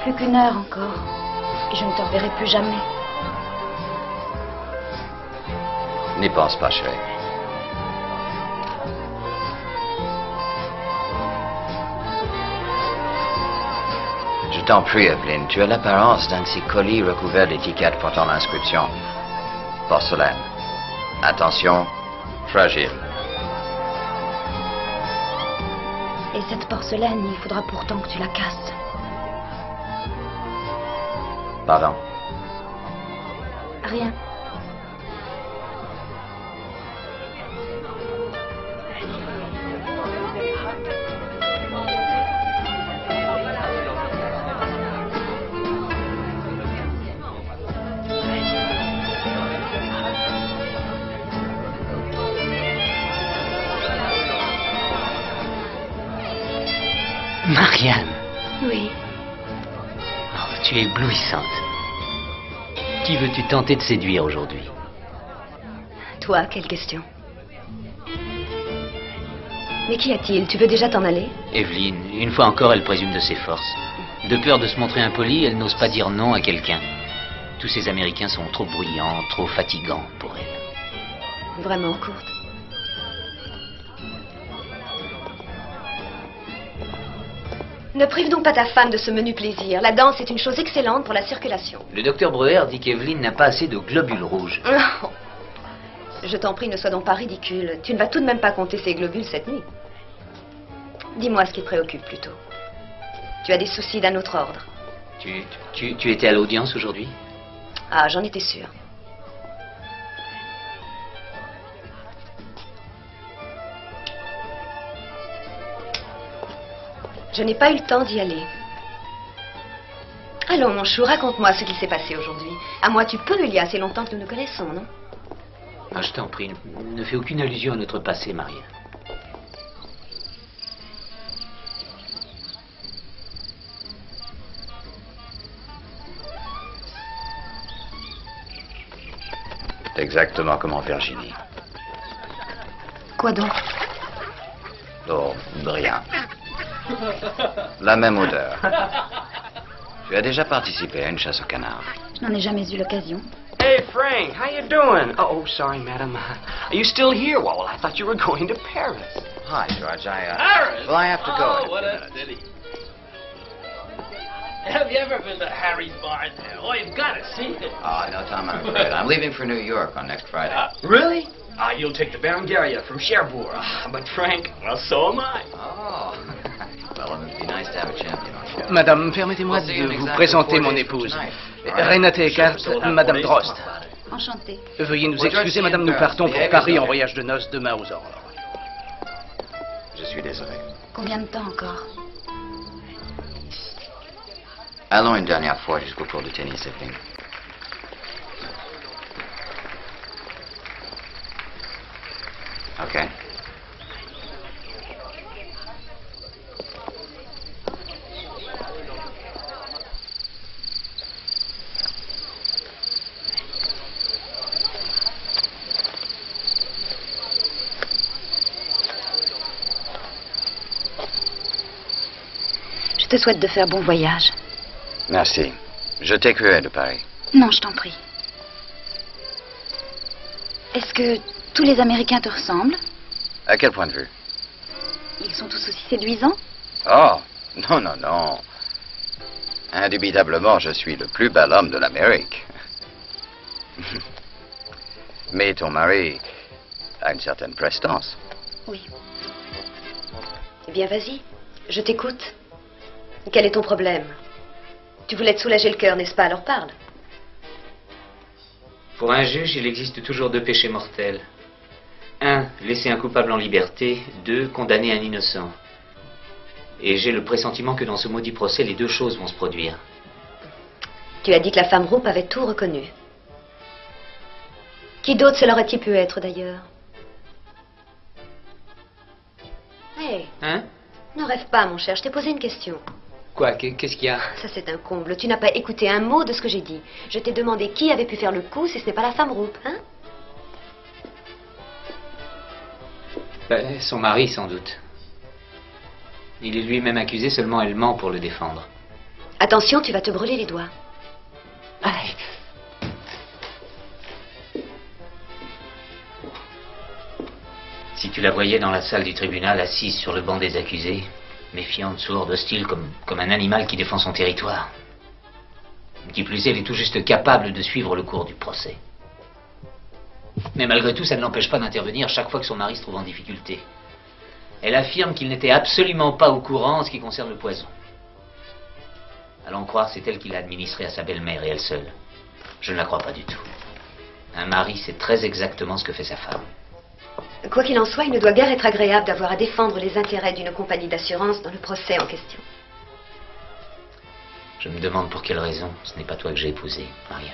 Plus qu'une heure encore, et je ne te reverrai plus jamais. N'y pense pas, chérie. Je t'en prie, Evelyn, tu as l'apparence d'un de ces colis recouverts d'étiquettes portant l'inscription porcelaine. Attention, fragile. Et cette porcelaine, il faudra pourtant que tu la casses. Pardon? Rien. Marianne. Oui. Oh, tu es éblouissante. Qui veux-tu tenter de séduire aujourd'hui? Toi, quelle question? Mais qu'y a-t-il? Tu veux déjà t'en aller? Evelyn, une fois encore, elle présume de ses forces. De peur de se montrer impolie, elle n'ose pas dire non à quelqu'un. Tous ces Américains sont trop bruyants, trop fatigants pour elle. Vraiment courte. Ne prive donc pas ta femme de ce menu plaisir. La danse est une chose excellente pour la circulation. Le docteur Breuer dit qu'Evelyn n'a pas assez de globules rouges. Oh. Je t'en prie, ne sois donc pas ridicule. Tu ne vas tout de même pas compter ces globules cette nuit. Dis-moi ce qui te préoccupe plutôt. Tu as des soucis d'un autre ordre. Tu étais à l'audience aujourd'hui? Ah, j'en étais sûre. Je n'ai pas eu le temps d'y aller. Allons, mon chou, raconte-moi ce qui s'est passé aujourd'hui. À moi, tu peux, il y a assez longtemps que nous nous connaissons, non? Ah, je t'en prie, ne fais aucune allusion à notre passé, Marianne. Exactement comme en Virginie. Quoi donc? Oh, rien. La même odeur. Tu as déjà participé à une chasse au canard? Je n'en ai jamais eu l'occasion. Hey, Frank, how you doing? Oh, sorry, madam. Are you still here? Well, I thought you were going to Paris. Hi, George. Paris? Well, I have to go. Oh, what a city. Have you ever been to Harry's Bar there? Oh, you've got to see it. Oh, no, Tom, I'm afraid. I'm leaving for New York on next Friday. Really? You'll take the Berengaria from Cherbourg. But, Frank, well, so am I. Oh. Well, it would be nice to have a champion on show. Madame, permettez-moi de vous présenter mon épouse. Renate Eckert, Madame Drost. Enchantée. Veuillez nous excuser, Madame, nous partons pour Paris en voyage de noces demain aux aurores. Je suis désolé. Combien de temps encore? Allons une dernière fois jusqu'au cours de tennis, Evelyn. OK. Je te souhaite de faire bon voyage. Merci. Je t'écrirai de Paris. Non, je t'en prie. Est-ce que tous les Américains te ressemblent? À quel point de vue? Ils sont tous aussi séduisants? Oh, non, non, non. Indubitablement, je suis le plus bel homme de l'Amérique. Mais ton mari a une certaine prestance. Oui. Eh bien, vas-y. Je t'écoute. Quel est ton problème? Tu voulais te soulager le cœur, n'est-ce pas? Alors parle. Pour un juge, il existe toujours 2 péchés mortels. 1, laisser un coupable en liberté. 2, condamner un innocent. Et j'ai le pressentiment que dans ce maudit procès, les 2 choses vont se produire. Tu as dit que la femme Roop avait tout reconnu. Qui d'autre cela aurait-il pu être, d'ailleurs? Hé, Hein? ne rêve pas, mon cher, je t'ai posé une question. Quoi? Qu'est-ce qu'il y a? Ça, c'est un comble. Tu n'as pas écouté un mot de ce que j'ai dit. Je t'ai demandé qui avait pu faire le coup si ce n'est pas la femme Roop, hein? Ben, son mari, sans doute. Il est lui-même accusé, seulement elle ment pour le défendre. Attention, tu vas te brûler les doigts. Aïe. Si tu la voyais dans la salle du tribunal, assise sur le banc des accusés, méfiante, sourde, hostile, comme un animal qui défend son territoire. Qui plus est, elle est tout juste capable de suivre le cours du procès. Mais malgré tout, ça ne l'empêche pas d'intervenir chaque fois que son mari se trouve en difficulté. Elle affirme qu'il n'était absolument pas au courant en ce qui concerne le poison. Allons croire, c'est elle qui l'a administré à sa belle-mère et elle seule. Je ne la crois pas du tout. Un mari sait très exactement ce que fait sa femme. Quoi qu'il en soit, il ne doit guère être agréable d'avoir à défendre les intérêts d'une compagnie d'assurance dans le procès en question. Je me demande pour quelle raison. Ce n'est pas toi que j'ai épousé, Marianne.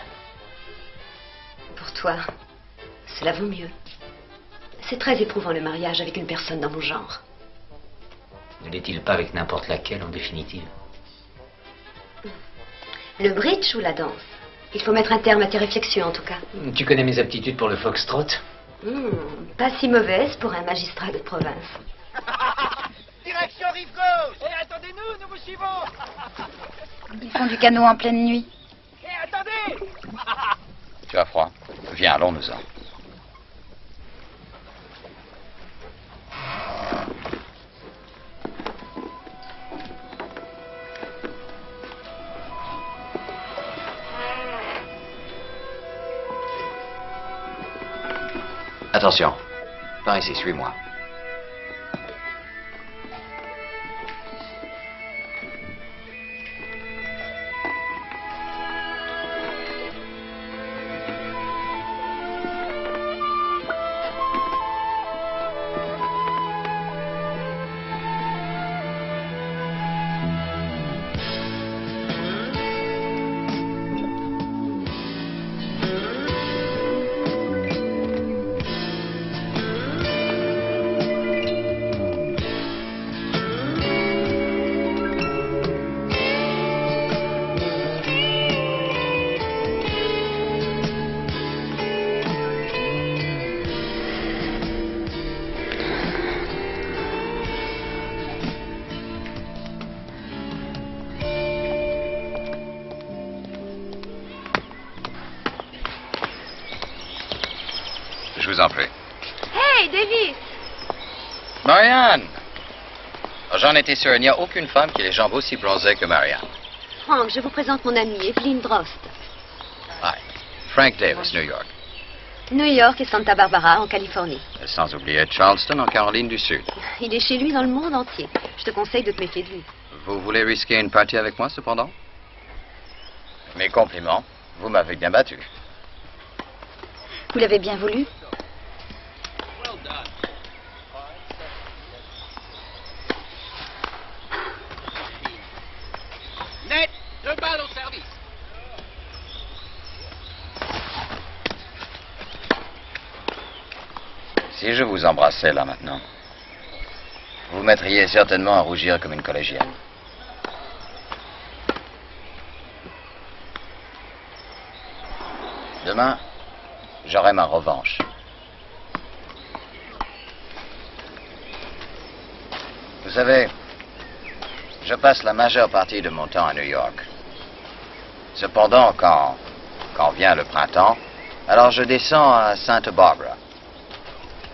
Pour toi, cela vaut mieux. C'est très éprouvant le mariage avec une personne dans mon genre. Ne l'est-il pas avec n'importe laquelle, en définitive? Le bridge ou la danse? Il faut mettre un terme à tes réflexions, en tout cas. Tu connais mes aptitudes pour le foxtrot? Pas si mauvaise pour un magistrat de province. Direction rive gauche. Et attendez-nous, nous vous suivons. Ils font du canot en pleine nuit. Et attendez. Tu as froid? Viens, allons-nous-en. Attention. Par ici, suis-moi. Je vous en prie. Hey, Davis! Marianne! J'en étais sûr, il n'y a aucune femme qui ait les jambes aussi bronzées que Marianne. Frank, je vous présente mon amie, Evelyn Drost. Hi. Frank Davis, New York. New York et Santa Barbara, en Californie. Sans oublier Charleston, en Caroline du Sud. Il est chez lui dans le monde entier. Je te conseille de te méfier de lui. Vous voulez risquer une partie avec moi, cependant? Mes compliments. Vous m'avez bien battu. Vous l'avez bien voulu? Net, 2 balles au service. Si je vous embrassais là maintenant, vous mettriez certainement à rougir comme une collégienne. Demain, j'aurai ma revanche. Vous savez, je passe la majeure partie de mon temps à New York. Cependant, quand vient le printemps, alors je descends à Santa Barbara.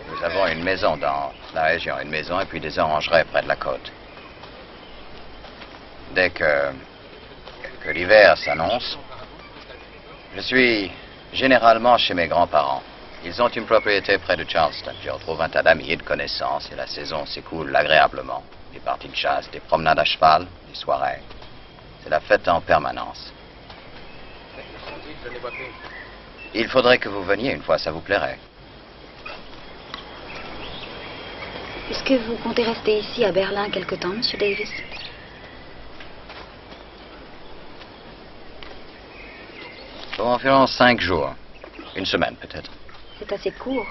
Nous avons une maison dans la région, une maison et puis des orangeries près de la côte. Dès que l'hiver s'annonce, je suis généralement chez mes grands-parents, Ils ont une propriété près de Charleston. J'y retrouve un tas d'amis et de connaissances et la saison s'écoule agréablement. Des parties de chasse, des promenades à cheval, des soirées. C'est la fête en permanence. Il faudrait que vous veniez une fois, ça vous plairait. Est-ce que vous comptez rester ici à Berlin quelque temps, Monsieur Davis? Pour environ 5 jours. Une semaine, peut-être. C'est assez court.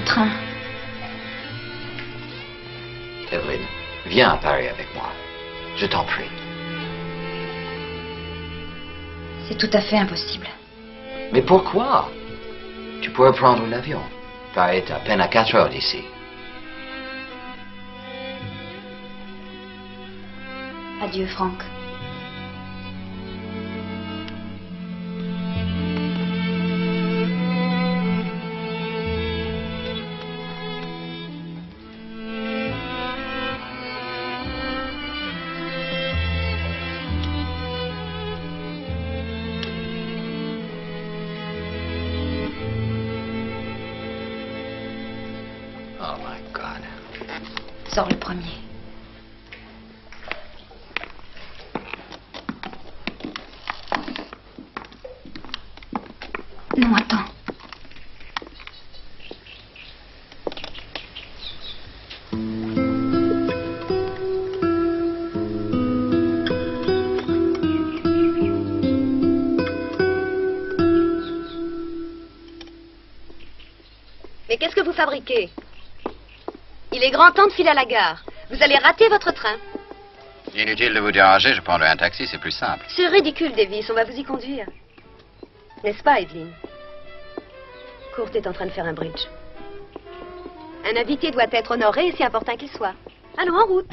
Train. Evelyn, viens à Paris avec moi. Je t'en prie. C'est tout à fait impossible. Mais pourquoi? Tu pourrais prendre l'avion. Paris est à peine à 4 heures d'ici. Adieu, Franck. Oh my God. Sors le premier. Non, attends. Mais qu'est-ce que vous fabriquez? Il est grand temps de filer à la gare. Vous allez rater votre train. Inutile de vous déranger, je prendrai un taxi, c'est plus simple. C'est ridicule, Davis. On va vous y conduire. N'est-ce pas, Evelyn? Kurt est en train de faire un bridge. Un invité doit être honoré, si important qu'il soit. Allons, en route.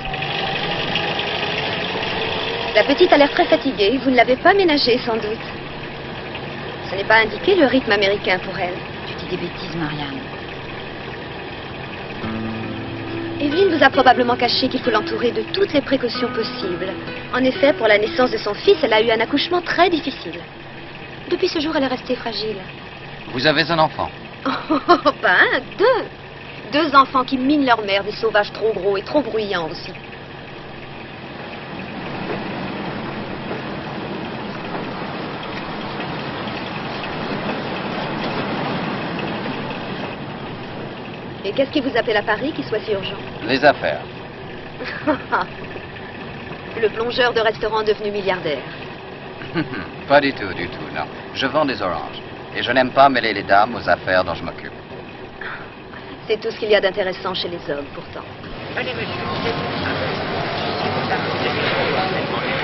La petite a l'air très fatiguée. Vous ne l'avez pas ménagée, sans doute. Ce n'est pas indiqué le rythme américain pour elle. Tu dis des bêtises, Marianne. Evelyn vous a probablement caché qu'il faut l'entourer de toutes les précautions possibles. En effet, pour la naissance de son fils, elle a eu un accouchement très difficile. Depuis ce jour, elle est restée fragile. Vous avez un enfant? Oh, pas un, deux. Deux enfants qui minent leur mère, des sauvages trop gros et trop bruyants aussi. Et qu'est-ce qui vous appelle à Paris qui soit si urgent? Les affaires. Le plongeur de restaurant devenu milliardaire. Pas du tout, non. Je vends des oranges. Et je n'aime pas mêler les dames aux affaires dont je m'occupe. C'est tout ce qu'il y a d'intéressant chez les hommes, pourtant. Allez, monsieur, c'est tout ça. Si vous avez parfaitement raison.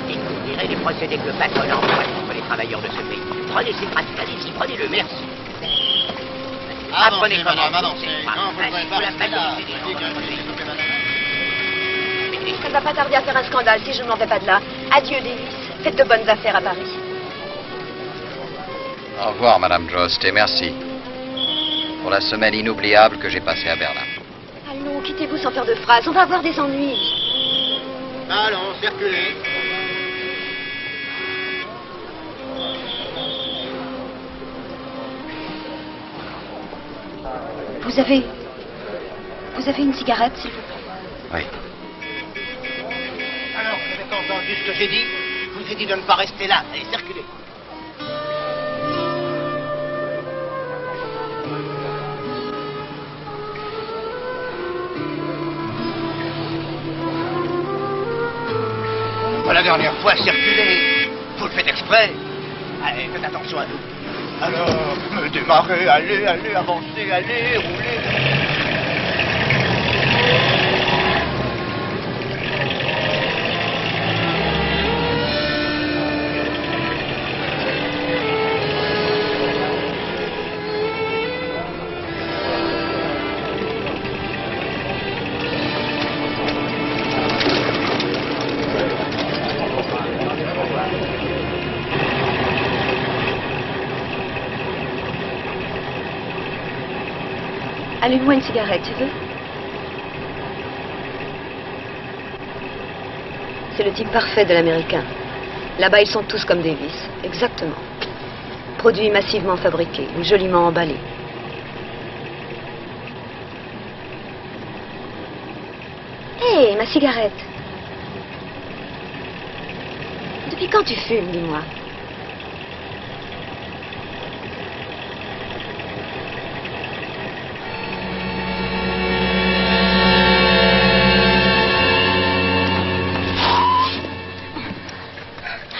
Et vous direz les procédés que le patron emploie contre les travailleurs de ce pays. Prenez ces pratiques, allez-y, prenez-le, merci. Apprenez comment avancez. Non, vous ne pouvez pas la rester là. Ça ne va pas tarder à faire un scandale si je ne m'en vais pas de là. Adieu, Davis. Faites de bonnes affaires à Paris. Au revoir, Madame Jost, et merci pour la semaine inoubliable que j'ai passée à Berlin. Allons, quittez-vous sans faire de phrases. On va avoir des ennuis. Allons, circulez. Vous avez une cigarette, s'il vous plaît? Oui. Alors, vous avez entendu ce que j'ai dit? Je vous ai dit de ne pas rester là. Allez, circulez. La dernière fois, circulez. Vous le faites exprès. Allez, faites attention à nous. Alors, me démarrez, allez, avancez, allez, roulez. Allume-moi une cigarette, tu veux? C'est le type parfait de l'américain. Là-bas, ils sont tous comme Davis. Exactement. Produits massivement fabriqués ou joliment emballés. Hé, ma cigarette. Depuis quand tu fumes, dis-moi?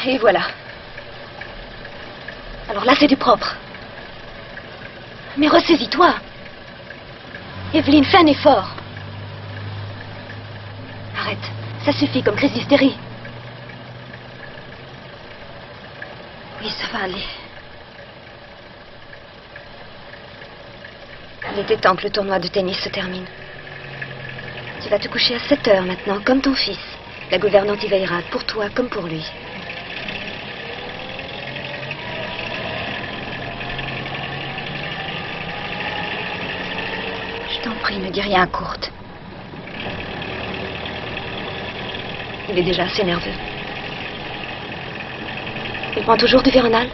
Et voilà. Alors là, c'est du propre. Mais ressaisis-toi. Evelyne, fais un effort. Arrête. Ça suffit comme crise d'hystérie. Oui, ça va aller. Il était temps que le tournoi de tennis se termine. Tu vas te coucher à 7 heures maintenant, comme ton fils. La gouvernante y veillera, pour toi comme pour lui. Je t'en prie, ne dis rien, Kurt. Il est déjà assez nerveux. Il prend toujours du Véronal?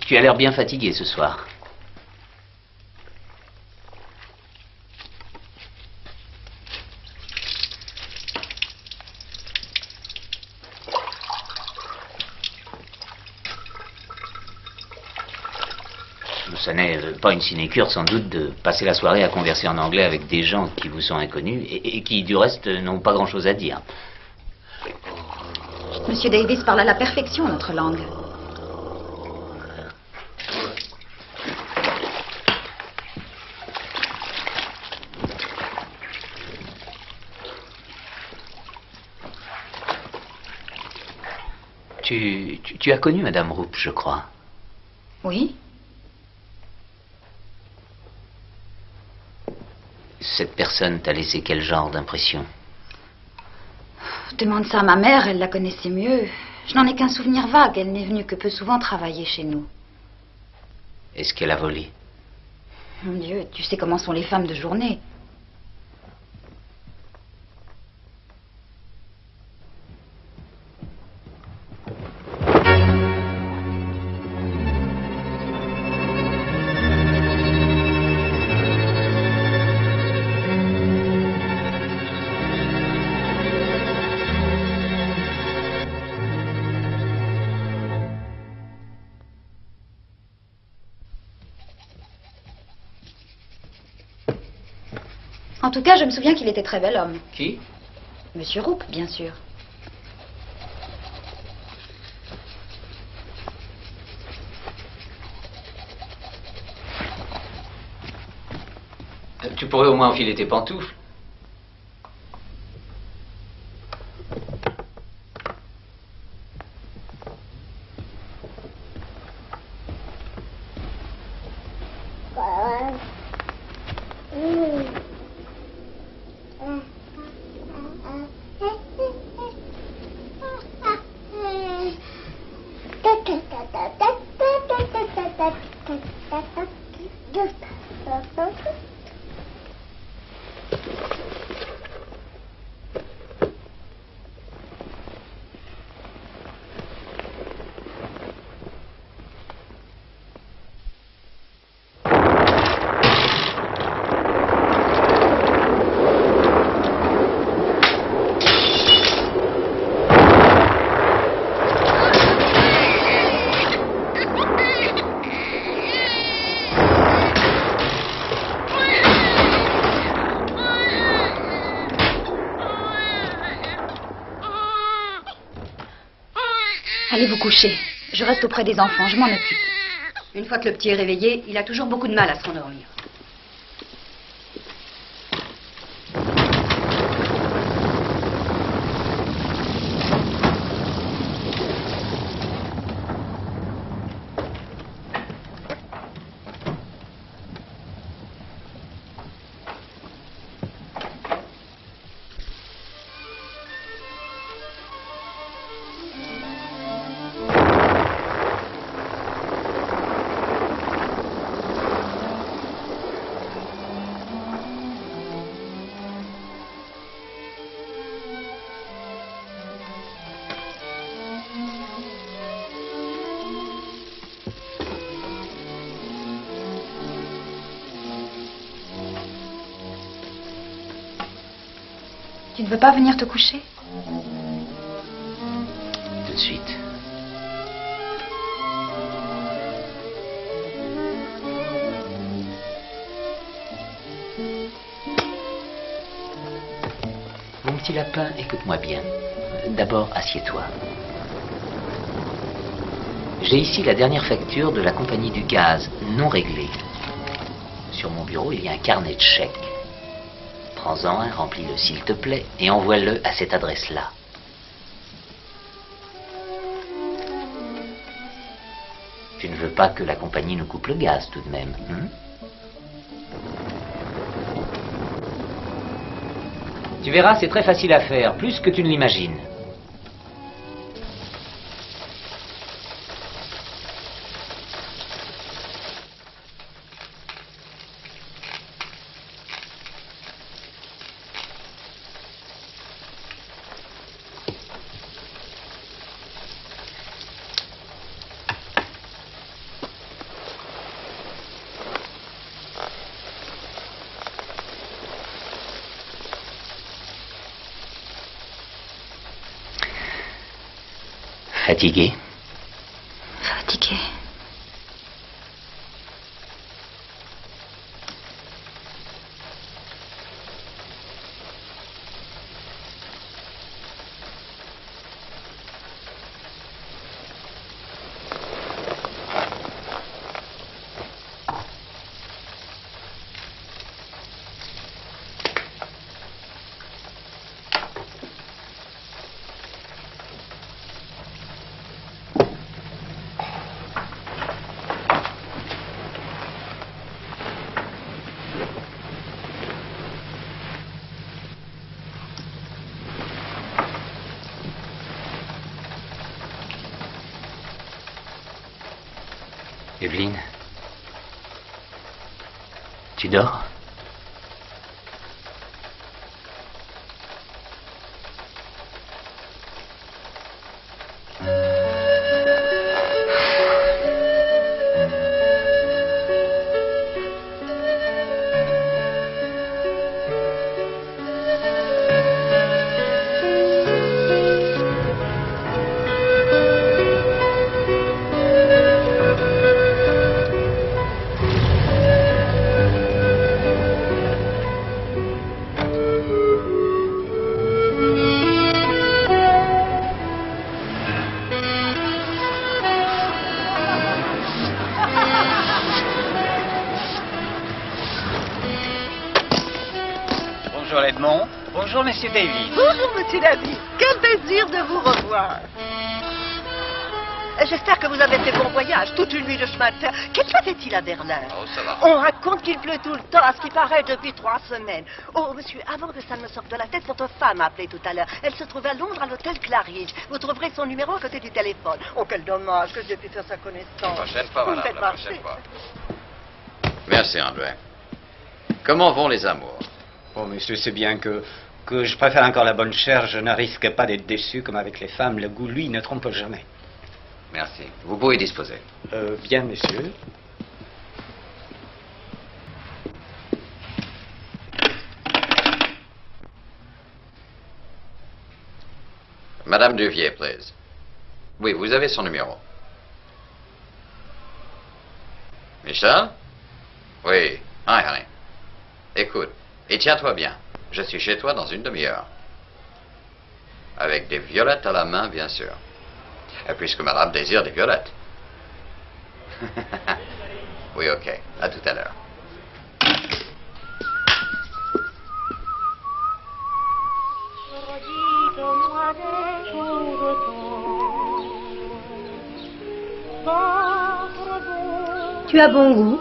Tu as l'air bien fatigué ce soir. Ça n'est pas une sinécure, sans doute, de passer la soirée à converser en anglais avec des gens qui vous sont inconnus et qui, du reste, n'ont pas grand-chose à dire. Monsieur Davis parle à la perfection notre langue. Tu as connu Madame Roop, je crois. Oui. Cette personne t'a laissé quel genre d'impression? Demande ça à ma mère, elle la connaissait mieux. Je n'en ai qu'un souvenir vague, elle n'est venue que peu souvent travailler chez nous. Est-ce qu'elle a volé? Mon Dieu, tu sais comment sont les femmes de journée. En tout cas, je me souviens qu'il était très bel homme. Qui? Monsieur Roop, bien sûr. Tu pourrais au moins enfiler tes pantoufles. Allez vous coucher. Je reste auprès des enfants, je m'en occupe. Une fois que le petit est réveillé, il a toujours beaucoup de mal à se rendormir. Tu ne veux pas venir te coucher? Tout de suite. Mon petit lapin, écoute-moi bien. D'abord, assieds-toi. J'ai ici la dernière facture de la compagnie du gaz, non réglée. Sur mon bureau, il y a un carnet de chèques. Prends-en un, remplis-le s'il te plaît, et envoie-le à cette adresse-là. Tu ne veux pas que la compagnie nous coupe le gaz, tout de même, hein? Tu verras, c'est très facile à faire, plus que tu ne l'imagines. Fatigué? Fatiguée. Evelyne, tu dors? Bonjour Edmond. Bonjour Monsieur Davis. Bonjour Monsieur Davis. Quel plaisir de vous revoir. J'espère que vous avez fait bon voyage toute une nuit de chemin de fer. Quel temps est-il à Berlin? Oh, ça va. On raconte qu'il pleut tout le temps, à ce qui paraît depuis 3 semaines. Oh, monsieur, avant que ça ne me sorte de la tête, votre femme a appelé tout à l'heure. Elle se trouve à Londres, à l'hôtel Claridge. Vous trouverez son numéro à côté du téléphone. Oh, quel dommage que j'ai pu faire sa connaissance. La prochaine fois, Vous me madame, faites la marcher. prochaine fois. Merci, André. Comment vont les amours? Oh, monsieur, c'est bien que je préfère encore la bonne chair. Je ne risque pas d'être déçu comme avec les femmes. Le goût, lui, ne trompe jamais. Merci. Vous pouvez disposer. Bien, monsieur. Madame Duvier, please. Oui, vous avez son numéro. Michel? Oui. Hi, honey. Écoute, et tiens-toi bien. Je suis chez toi dans une demi-heure. Avec des violettes à la main, bien sûr. Et puisque madame désire des violettes. Oui, ok. À tout à l'heure. Tu as bon goût.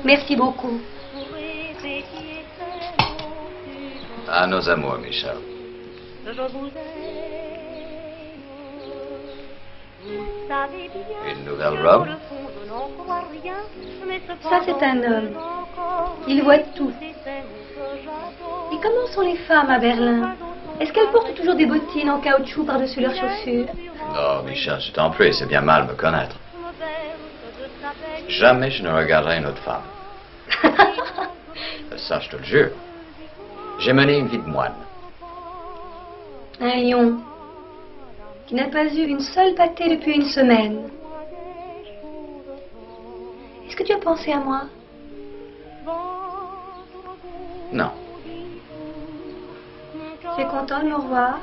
Merci beaucoup. À nos amours, Michel. Une nouvelle robe? Ça, c'est un homme. Il voit tout. Et comment sont les femmes à Berlin? Est-ce qu'elles portent toujours des bottines en caoutchouc par-dessus leurs chaussures? Non, Michel, je t'en prie, c'est bien mal me connaître. Jamais je ne regarderai une autre femme. Ça, je te le jure. J'ai mené une vie de moine. Un lion qui n'a pas eu une seule pâtée depuis une semaine. Est-ce que tu as pensé à moi? Non. Tu es content de me revoir?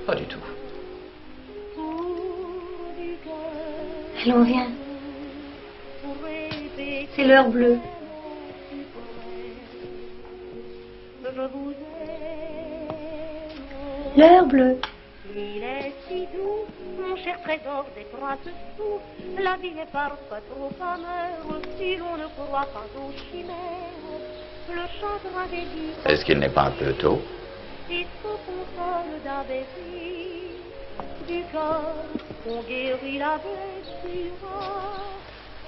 Pas du tout. Allons, viens. C'est l'heure bleue. L'heure bleue. Il est si doux, mon cher trésor des princes fous. La vie est parfois trop amère si l'on ne croit pas aux chimères. Le chagrin des vies. Est-ce qu'il n'est pas un peu tôt? Il se console d'un baiser du cœur, on guérit la blessure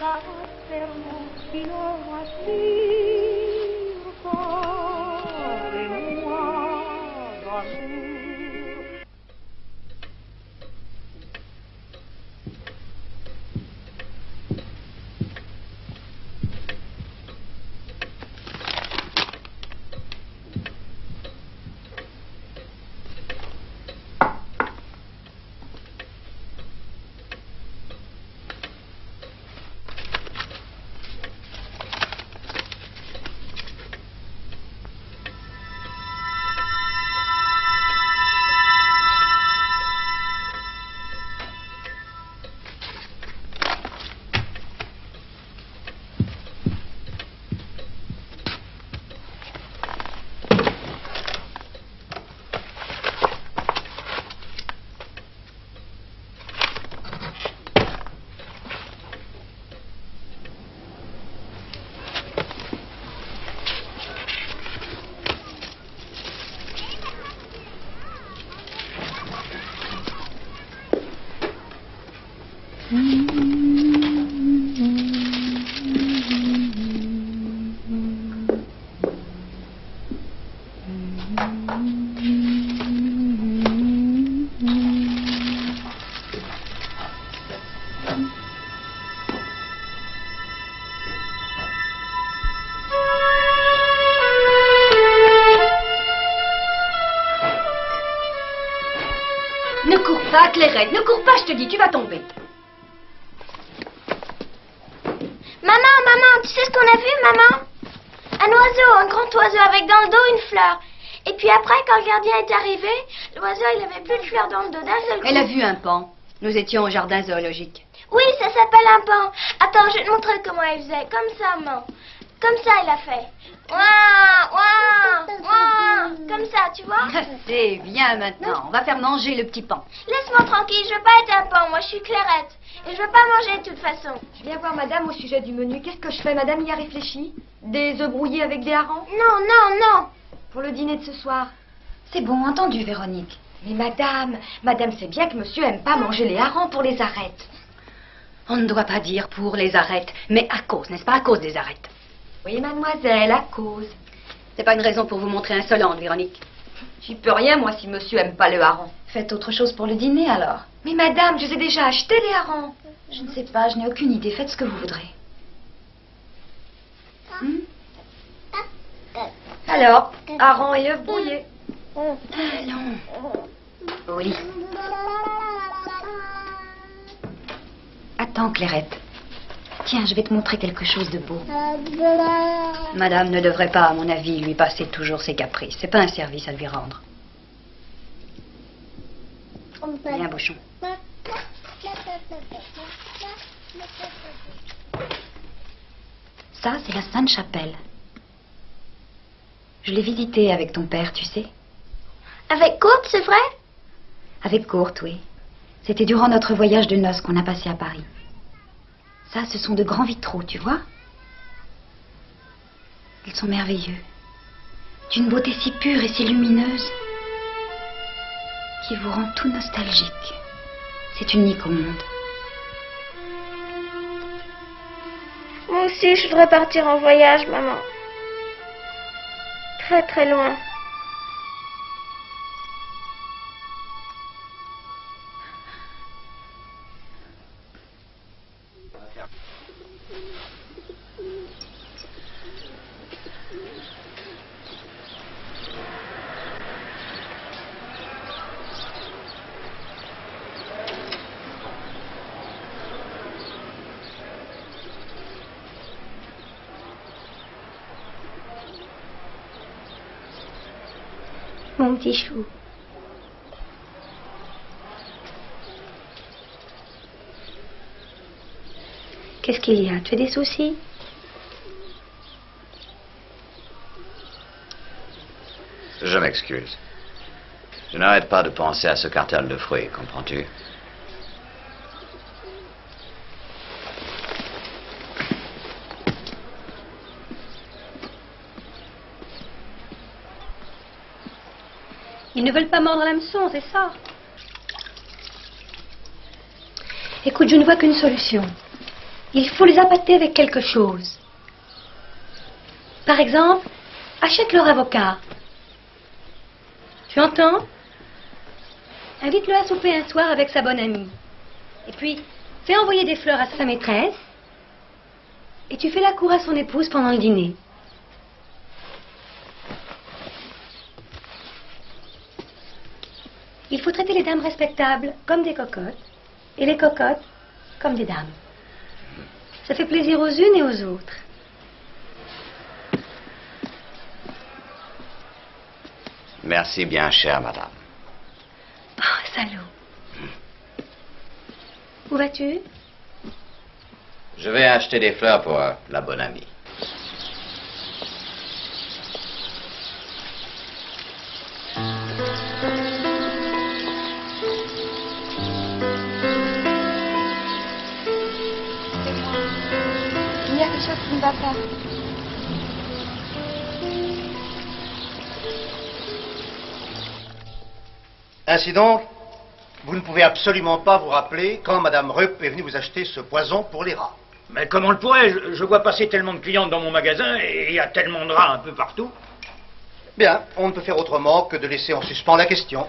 par un serment qui l'aura sûr. Parlez-moi d'amour. Ne cours pas, Clairette, ne cours pas, je te dis, tu vas tomber. Maman, tu sais ce qu'on a vu, maman? Un oiseau, un grand oiseau avec dans le dos une fleur. Et puis après, quand le gardien est arrivé, l'oiseau, il avait plus de fleurs dans le dos d'un seul coup. Elle a vu un pan. Nous étions au jardin zoologique. Oui, ça s'appelle un pan. Attends, je vais te montrer comment il faisait. Comme ça, maman. Comme ça, il a fait. Ouah, ouah, ouah. Comme ça, tu vois? C'est bien maintenant. On va faire manger le petit pan. Laisse-moi tranquille, je veux pas être un pan. Moi, je suis Clairette. Et je veux pas manger de toute façon. Je viens voir madame au sujet du menu. Qu'est-ce que je fais? Madame y a réfléchi? Des œufs brouillés avec des harengs? Non, non, non. Pour le dîner de ce soir. C'est bon, entendu, Véronique. Mais madame sait bien que monsieur aime pas manger les harengs pour les arêtes. On ne doit pas dire pour les arêtes, mais à cause, n'est-ce pas, à cause des arêtes. Oui, mademoiselle, à cause. C'est pas une raison pour vous montrer insolente, Véronique. J'y peux rien, moi, si monsieur aime pas le hareng. Faites autre chose pour le dîner, alors. Mais madame, je vous ai déjà acheté les harengs. Je ne sais pas, je n'ai aucune idée. Faites ce que vous voudrez. Alors, hareng et œufs brouillés. Allons. Oui. Attends, Clairette. Tiens, je vais te montrer quelque chose de beau. Madame ne devrait pas, à mon avis, lui passer toujours ses caprices. C'est pas un service à lui rendre. Viens, Bouchon. Ça, c'est la Sainte-Chapelle. Je l'ai visitée avec ton père, tu sais. Avec Kurt, c'est vrai? Avec Kurt, oui. C'était durant notre voyage de noces qu'on a passé à Paris. Ça, ce sont de grands vitraux, tu vois. Ils sont merveilleux. D'une beauté si pure et si lumineuse qui vous rend tout nostalgique. C'est unique au monde. Moi aussi, je voudrais partir en voyage, maman. Très très loin. Mon petit chou. Qu'est-ce qu'il y a? Tu as des soucis? Je m'excuse. Je n'arrête pas de penser à ce cartel de fruits, comprends-tu? Ils ne veulent pas mordre l'hameçon, c'est ça. Écoute, je ne vois qu'une solution. Il faut les appâter avec quelque chose. Par exemple, achète leur avocat. Tu entends? Invite-le à souper un soir avec sa bonne amie. Et puis, fais envoyer des fleurs à sa maîtresse. Et tu fais la cour à son épouse pendant le dîner. Il faut traiter les dames respectables comme des cocottes, et les cocottes comme des dames. Ça fait plaisir aux unes et aux autres. Merci bien, chère madame. Oh, salaud. Où vas-tu? Je vais acheter des fleurs pour la bonne amie. Il y a quelque chose qui ne va pas. Ainsi donc, vous ne pouvez absolument pas vous rappeler quand Madame Rupp est venue vous acheter ce poison pour les rats. Mais comment le pourrais-je? Je vois passer tellement de clientes dans mon magasin et il y a tellement de rats un peu partout. Bien, on ne peut faire autrement que de laisser en suspens la question.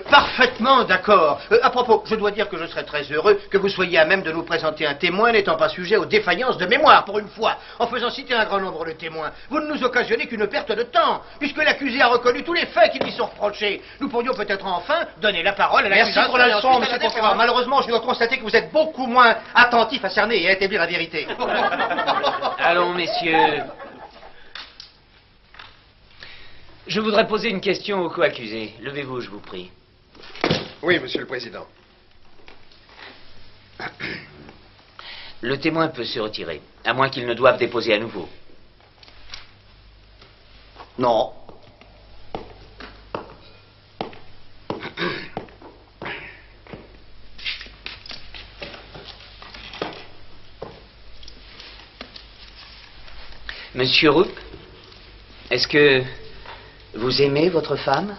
Parfaitement d'accord. À propos, je dois dire que je serais très heureux que vous soyez à même de nous présenter un témoin n'étant pas sujet aux défaillances de mémoire pour une fois. En faisant citer un grand nombre de témoins, vous ne nous occasionnez qu'une perte de temps, puisque l'accusé a reconnu tous les faits qui lui sont reprochés. Nous pourrions peut-être enfin donner la parole à l'accusé. Merci pour la leçon, monsieur le procureur. Malheureusement, je dois constater que vous êtes beaucoup moins attentif à cerner et à établir la vérité. Allons, messieurs. Je voudrais poser une question au co-accusé. Levez-vous, je vous prie. Oui, monsieur le président. Le témoin peut se retirer, à moins qu'il ne doive déposer à nouveau. Non. Monsieur Rupp, est-ce que Vous aimez votre femme?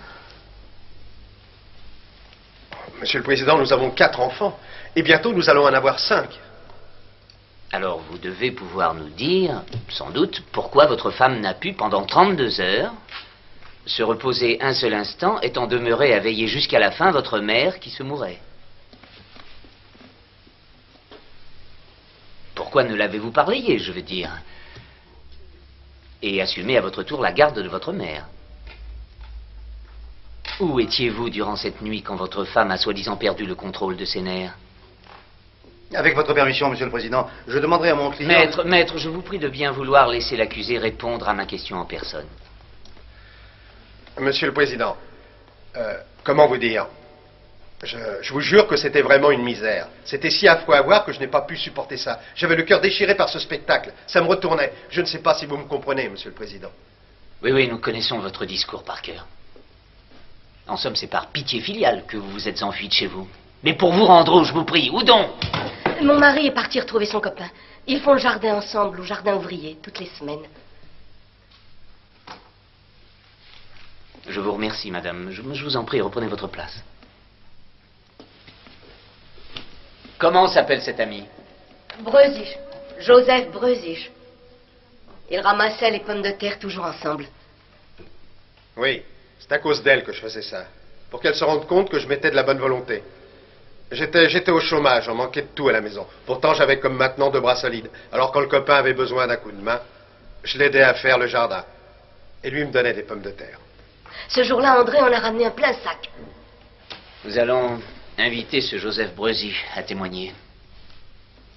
Monsieur le Président, nous avons 4 enfants. Et bientôt, nous allons en avoir 5. Alors vous devez pouvoir nous dire, sans doute, pourquoi votre femme n'a pu, pendant 32 heures, se reposer un seul instant, étant demeurée à veiller jusqu'à la fin votre mère qui se mourait. Pourquoi ne l'avez-vous pas relayée, je veux dire, et assumé à votre tour la garde de votre mère? Où étiez-vous durant cette nuit quand votre femme a soi-disant perdu le contrôle de ses nerfs? Avec votre permission, Monsieur le Président, je demanderai à mon client... Maître, je vous prie de bien vouloir laisser l'accusé répondre à ma question en personne. Monsieur le Président, comment vous dire? Je vous jure que c'était vraiment une misère. C'était si affreux à voir que je n'ai pas pu supporter ça. J'avais le cœur déchiré par ce spectacle. Ça me retournait. Je ne sais pas si vous me comprenez, Monsieur le Président. Oui, nous connaissons votre discours par cœur. En somme, c'est par pitié filiale que vous vous êtes enfui de chez vous. Mais pour vous rendre où, je vous prie, où donc? Mon mari est parti retrouver son copain. Ils font le jardin ensemble, au jardin ouvrier, toutes les semaines. Je vous remercie, madame. Je vous en prie, reprenez votre place. Comment s'appelle cet ami? Breuzich. Joseph Breuzich. Ils ramassaient les pommes de terre toujours ensemble. Oui, c'est à cause d'elle que je faisais ça. Pour qu'elle se rende compte que je mettais de la bonne volonté. J'étais au chômage, on manquait de tout à la maison. Pourtant, j'avais comme maintenant 2 bras solides. Alors quand le copain avait besoin d'un coup de main, je l'aidais à faire le jardin. Et lui me donnait des pommes de terre. Ce jour-là, André en a ramené un plein sac. Nous allons inviter ce Joseph Breuzich à témoigner.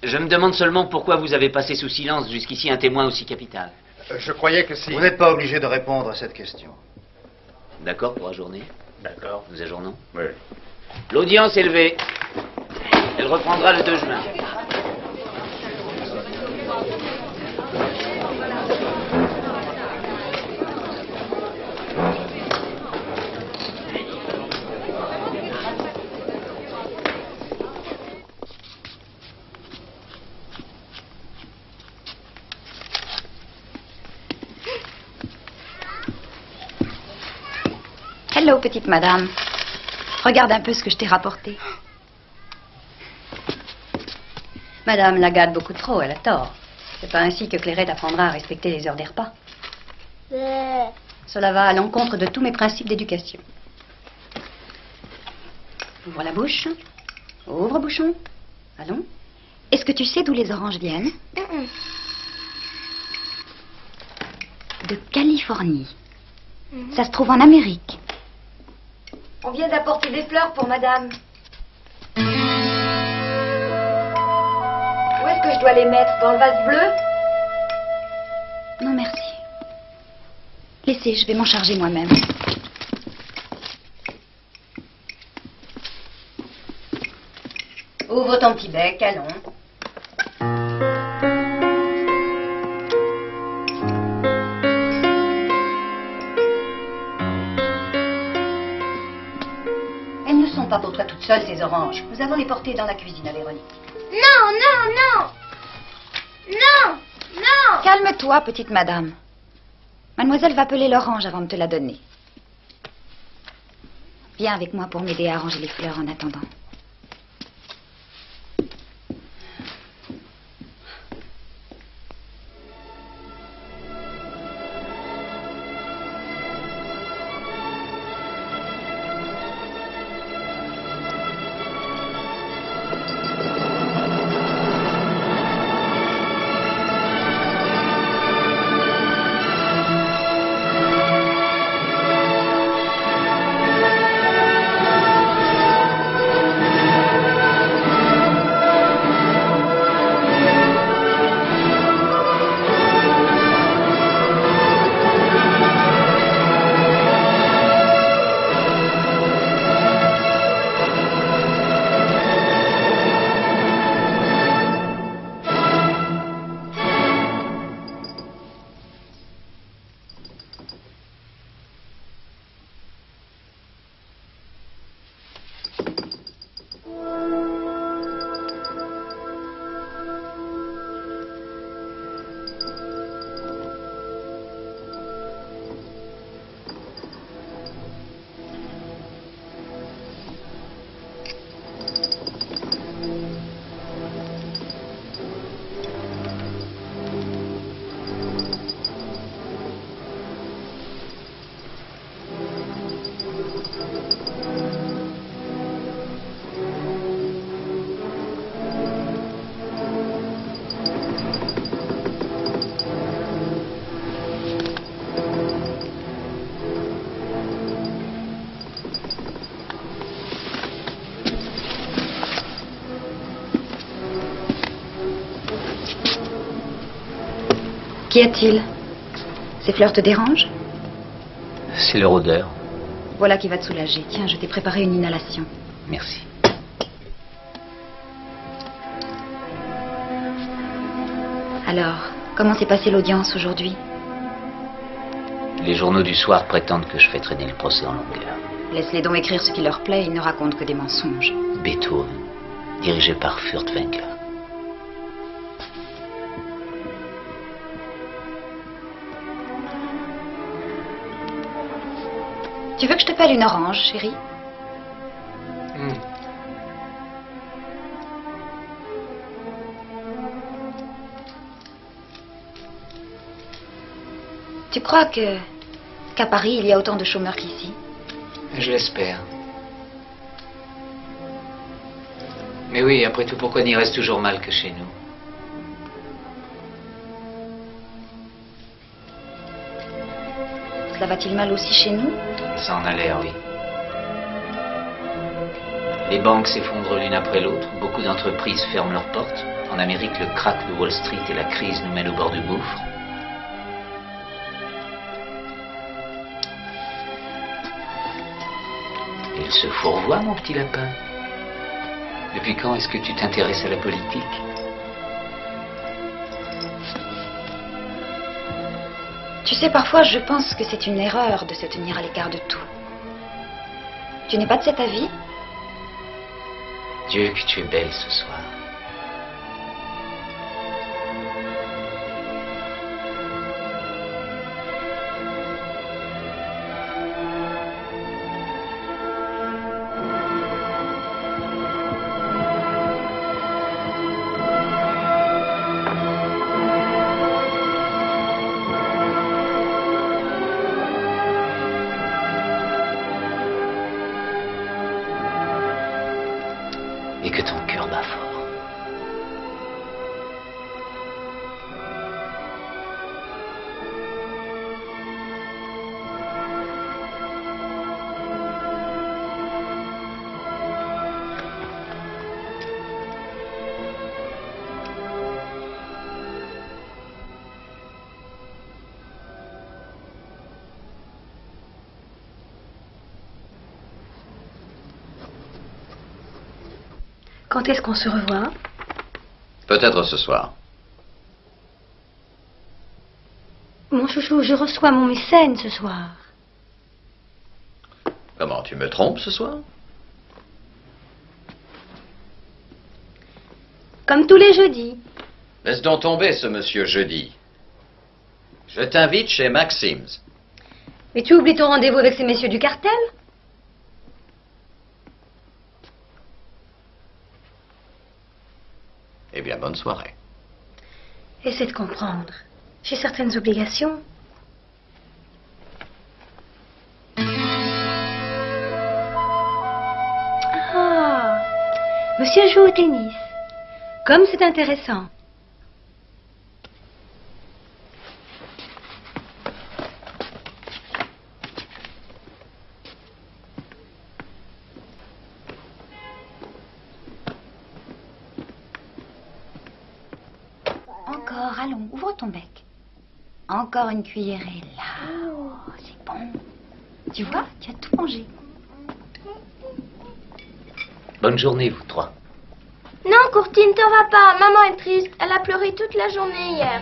Je me demande seulement pourquoi vous avez passé sous silence jusqu'ici un témoin aussi capital. Je croyais que si... Vous n'êtes pas obligé de répondre à cette question. D'accord pour ajourner? D'accord. Nous ajournons? Oui. L'audience est levée. Elle reprendra le 2 juin. Hello, petite madame. Regarde un peu ce que je t'ai rapporté. Madame la gâte beaucoup trop, elle a tort. C'est pas ainsi que Clairette apprendra à respecter les heures des repas. Cela va à l'encontre de tous mes principes d'éducation. Ouvre la bouche. Ouvre, bouchon. Allons. Est-ce que tu sais d'où les oranges viennent? De Californie. Ça se trouve en Amérique. On vient d'apporter des fleurs pour madame. Où est-ce que je dois les mettre? Dans le vase bleu? Non, merci. Laissez, je vais m'en charger moi-même. Ouvre ton petit bec, allons. Elles ne sont pas pour toi toute seule, ces oranges. Nous allons les porter dans la cuisine à Véronique. Non, non, non! Non! Non! Calme-toi, petite madame. Mademoiselle va peler l'orange avant de te la donner. Viens avec moi pour m'aider à arranger les fleurs en attendant. Qu'y a-t-il? Ces fleurs te dérangent? C'est leur odeur. Voilà qui va te soulager. Tiens, je t'ai préparé une inhalation. Merci. Alors, comment s'est passée l'audience aujourd'hui? Les journaux du soir prétendent que je fais traîner le procès en longueur. Laisse-les donc écrire ce qui leur plaît, ils ne racontent que des mensonges. Beethoven, dirigé par Furtwängler. Tu veux que je te pèle une orange, chérie? Tu crois qu'à Paris, il y a autant de chômeurs qu'ici? Je l'espère. Mais oui, après tout, pourquoi n'y reste toujours mal que chez nous? Cela va-t-il mal aussi chez nous? Ça en a l'air, oui. Les banques s'effondrent l'une après l'autre. Beaucoup d'entreprises ferment leurs portes. En Amérique, le krach de Wall Street et la crise nous mènent au bord du gouffre. Il se fourvoie, mon petit lapin. Depuis quand est-ce que tu t'intéresses à la politique? Tu sais, parfois, je pense que c'est une erreur de se tenir à l'écart de tout. Tu n'es pas de cet avis? Dieu, que tu es belle ce soir. Et que ton cœur bat fort. Quand est-ce qu'on se revoit? Peut-être ce soir. Mon chouchou, je reçois mon mécène ce soir. Comment, tu me trompes ce soir? Comme tous les jeudis. Laisse donc tomber ce monsieur jeudi. Je t'invite chez Maxim's. Mais tu oublies ton rendez-vous avec ces messieurs du cartel? Eh bien, bonne soirée. Essaie de comprendre. J'ai certaines obligations. Ah, monsieur joue au tennis. Comme c'est intéressant. Encore, allons, ouvre ton bec. Encore une cuillerée, là. Oh, c'est bon. Tu vois, tu as tout mangé. Bonne journée, vous trois. Non, Courtine, t'en vas pas. Maman est triste. Elle a pleuré toute la journée hier.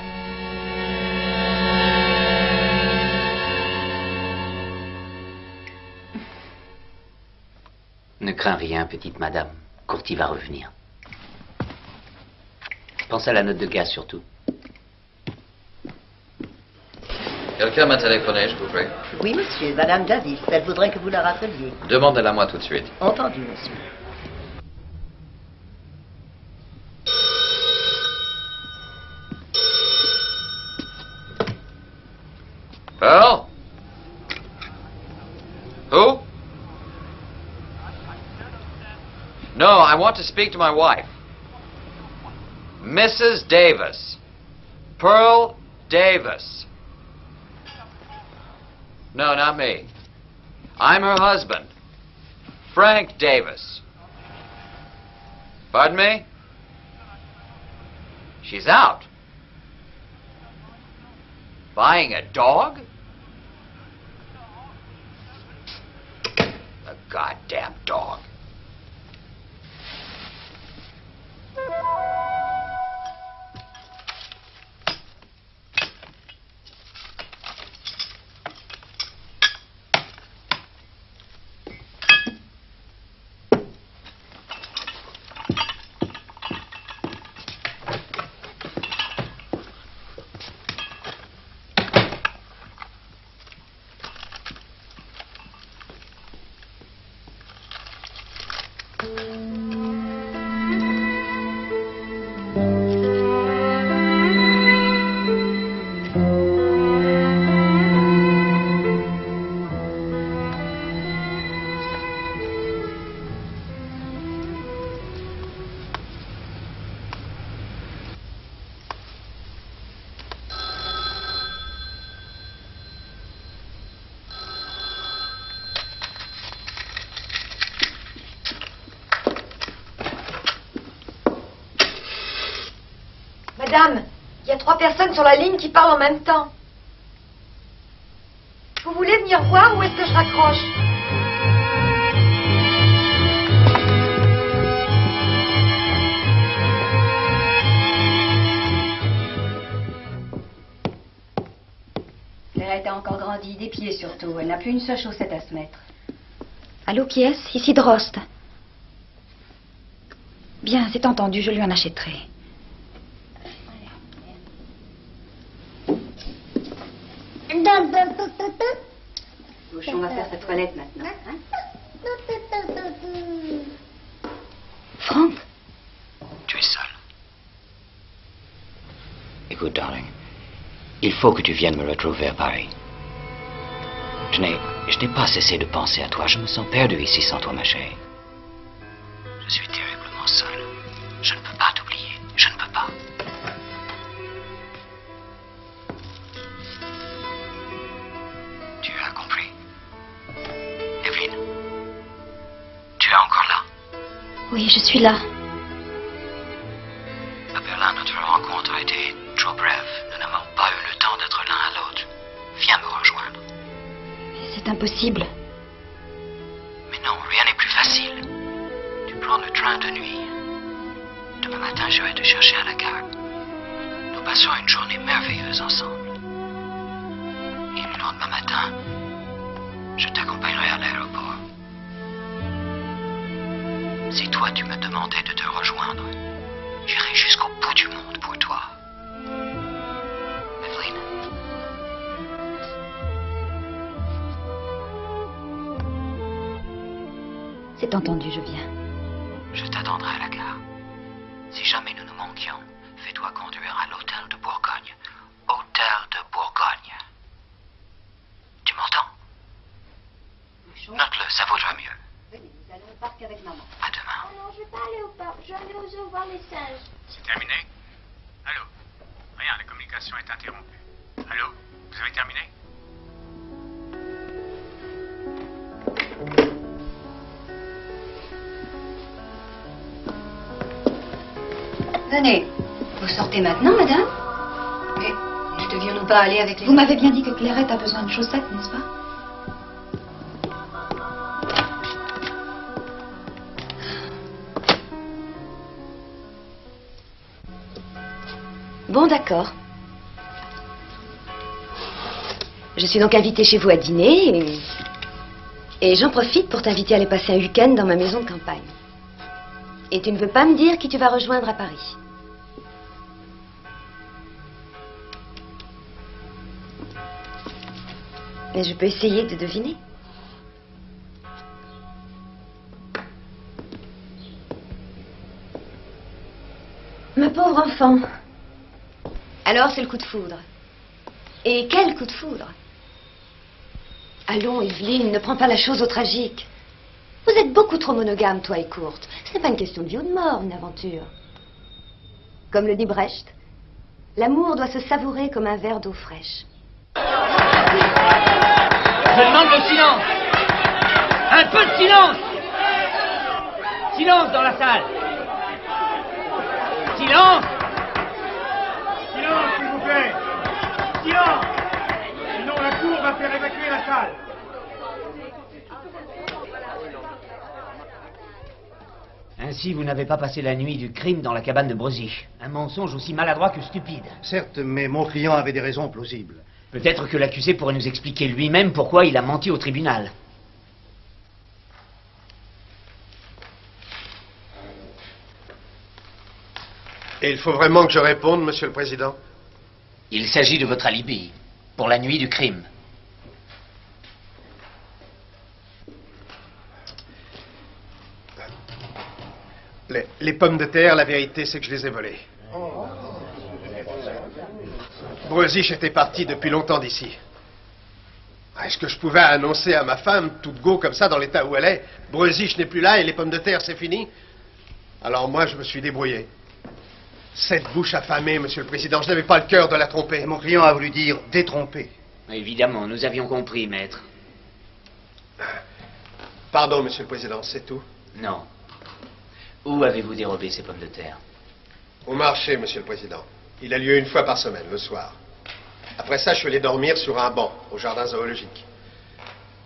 Ne crains rien, petite madame. Courty va revenir. Pense à la note de gaz, surtout. Quelqu'un m'a téléphoné, je vous prie. Oui, monsieur, Madame Davis. Elle voudrait que vous la rappeliez. Demandez-la moi tout de suite. Entendu, monsieur. Pearl? Who? No, I want to speak to my wife. Mrs. Davis. Pearl Davis. No, not me. I'm her husband. Frank Davis. Pardon me? She's out. Buying a dog? A goddamn dog. Madame, il y a 3 personnes sur la ligne qui parlent en même temps. Vous voulez venir voir ou est-ce que je raccroche? Clairette a encore grandi, des pieds surtout. Elle n'a plus une seule chaussette à se mettre. Allô, qui est-ce? Ici Drost. Bien, c'est entendu, je lui en achèterai. On va faire sa toilette maintenant. Hein? Franck? Tu es seul. Écoute, darling, il faut que tu viennes me retrouver à Paris. Je n'ai pas cessé de penser à toi. Je me sens perdu ici sans toi, ma chérie. Je suis terriblement seul. Je ne peux pas t'oublier. Je ne peux pas. Tu as compris? Evelyne, tu es encore là? Oui, je suis là. À Berlin, notre rencontre a été trop brève. Nous n'avons pas eu le temps d'être l'un à l'autre. Viens me rejoindre. C'est impossible. Mais non, rien n'est plus facile. Tu prends le train de nuit. Demain matin, je vais te chercher à la gare. Nous passerons une journée merveilleuse ensemble. Et le lendemain matin, je t'accompagnerai à l'aéroport. Si toi tu me demandais de te rejoindre, j'irai jusqu'au bout du monde pour toi. Evelyne. C'est entendu, je viens. Je t'attendrai à la gare. Si jamais nous nous manquions, fais-toi conduire à l'hôtel de Bourgogne. Hôtel de Bourgogne. Tu m'entends? Note-le, ça vaudra mieux. Venez, nous allons au parc avec maman. À demain. Oh non, je vais pas aller au parc. Je vais aller au zoo voir les singes. C'est terminé? Allô? Rien, la communication est interrompue. Allô? Vous avez terminé? Venez. Vous sortez maintenant, madame? Mais ne devions-nous pas aller avec les... Vous m'avez bien dit que Clairette a besoin de chaussettes, n'est-ce pas? Bon, d'accord. Je suis donc invitée chez vous à dîner et j'en profite pour t'inviter à aller passer un week-end dans ma maison de campagne. Et tu ne veux pas me dire qui tu vas rejoindre à Paris? Mais je peux essayer de deviner. Ma pauvre enfant. Alors c'est le coup de foudre. Et quel coup de foudre? Allons, Evelyne, ne prends pas la chose au tragique. Vous êtes beaucoup trop monogame, toi et Kurt. Ce n'est pas une question de vie ou de mort, une aventure. Comme le dit Brecht, l'amour doit se savourer comme un verre d'eau fraîche. Je demande le silence. Un peu de silence. Silence dans la salle. Silence. Silence, s'il vous plaît. Silence. secours va faire évacuer la salle. Ainsi, vous n'avez pas passé la nuit du crime dans la cabane de Brozich. Un mensonge aussi maladroit que stupide. Certes, mais mon client avait des raisons plausibles. Peut-être que l'accusé pourrait nous expliquer lui-même pourquoi il a menti au tribunal. Et il faut vraiment que je réponde, Monsieur le Président? Il s'agit de votre alibi, pour la nuit du crime. Les pommes de terre, la vérité, c'est que je les ai volées. Brozich était parti depuis longtemps d'ici. Est-ce que je pouvais annoncer à ma femme, toute go comme ça, dans l'état où elle est, Brozich n'est plus là et les pommes de terre, c'est fini? Alors moi, je me suis débrouillé. Cette bouche affamée, Monsieur le Président, je n'avais pas le cœur de la tromper. Et mon client a voulu dire détromper. Évidemment, nous avions compris, maître. Pardon, Monsieur le Président, c'est tout? Non. Où avez-vous dérobé ces pommes de terre? Au marché, Monsieur le Président. Il a lieu une fois par semaine, le soir. Après ça, je suis allé dormir sur un banc, au jardin zoologique.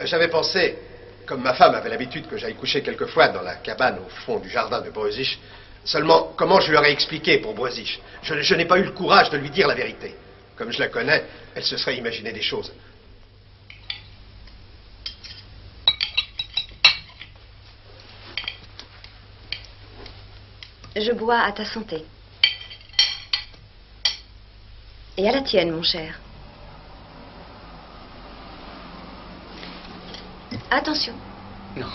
J'avais pensé, comme ma femme avait l'habitude que j'aille coucher quelquefois dans la cabane au fond du jardin de Brozich, seulement, comment je lui aurais expliqué pour Brozich? Je n'ai pas eu le courage de lui dire la vérité. Comme je la connais, elle se serait imaginé des choses. Je bois à ta santé. Et à la tienne, mon cher. Attention. Non.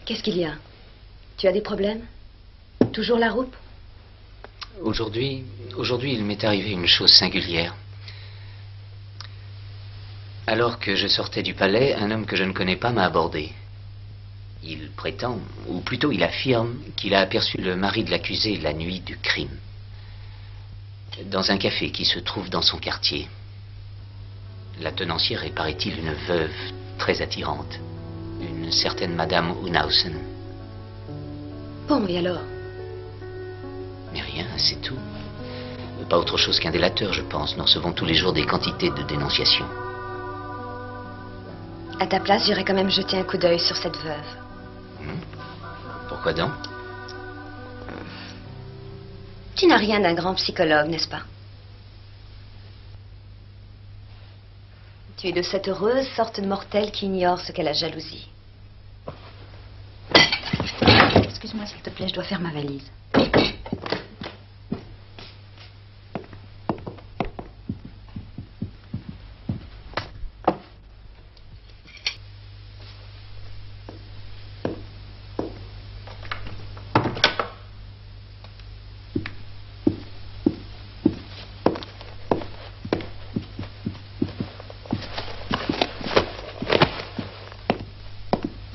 Qu'est-ce qu'il y a? Tu as des problèmes? Toujours la roupe? Aujourd'hui, il m'est arrivé une chose singulière. Alors que je sortais du palais, un homme que je ne connais pas m'a abordé. Il prétend, ou plutôt il affirme, qu'il a aperçu le mari de l'accusé la nuit du crime, dans un café qui se trouve dans son quartier. La tenancière est, paraît-il, une veuve très attirante, une certaine Madame Unhausen. Bon, et alors? Mais rien, c'est tout. Pas autre chose qu'un délateur, je pense. Nous recevons tous les jours des quantités de dénonciations. À ta place, j'aurais quand même jeté un coup d'œil sur cette veuve. Pourquoi donc? Tu n'as rien d'un grand psychologue, n'est-ce pas? Tu es de cette heureuse sorte de mortelle qui ignore ce qu'est la jalousie. Excuse-moi, s'il te plaît, je dois faire ma valise.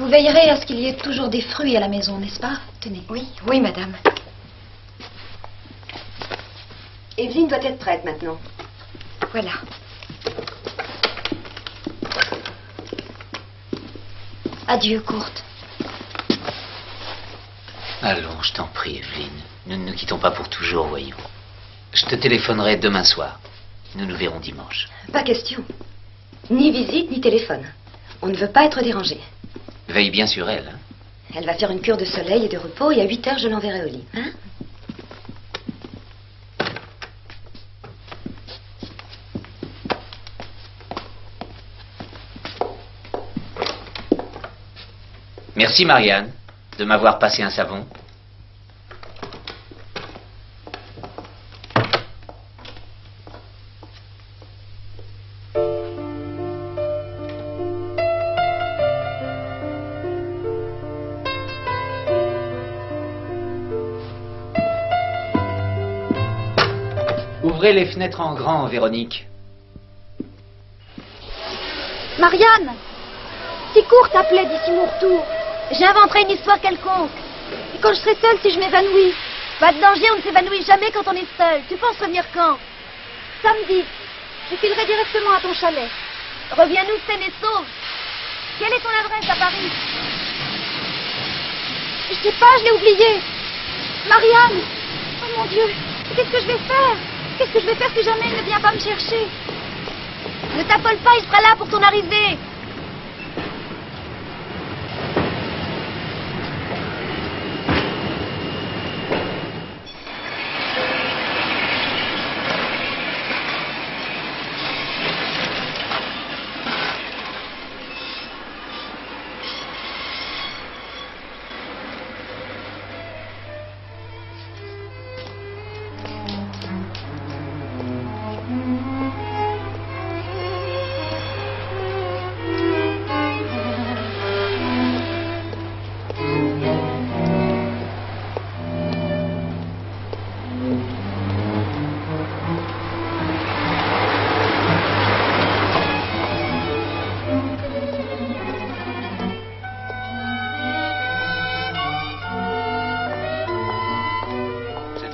Vous veillerez à ce qu'il y ait toujours des fruits à la maison, n'est-ce pas? Tenez. Oui, oui, madame. Evelyne doit être prête maintenant. Voilà. Adieu, Kurt. Allons, je t'en prie, Evelyne. Nous ne nous quittons pas pour toujours, voyons. Je te téléphonerai demain soir. Nous nous verrons dimanche. Pas question. Ni visite, ni téléphone. On ne veut pas être dérangé. Veille bien sur elle. Hein? Elle va faire une cure de soleil et de repos et à 8 heures, je l'enverrai au lit. Hein? Merci, Marianne, de m'avoir passé un savon. Ouvrez les fenêtres en grand, Véronique. Marianne! Si Kurt t'appelait d'ici mon retour, j'inventerai une histoire quelconque. Et quand je serai seule, si je m'évanouis, pas de danger, on ne s'évanouit jamais quand on est seul. Tu penses revenir quand? Samedi. Je filerai directement à ton chalet. Reviens-nous saine et sauve. Quelle est ton adresse à Paris? Je sais pas, je l'ai oublié. Marianne! Oh mon Dieu! Qu'est-ce que je vais faire? Qu'est-ce que je vais faire si jamais il ne vient pas me chercher? Ne t'affole pas, il sera là pour ton arrivée.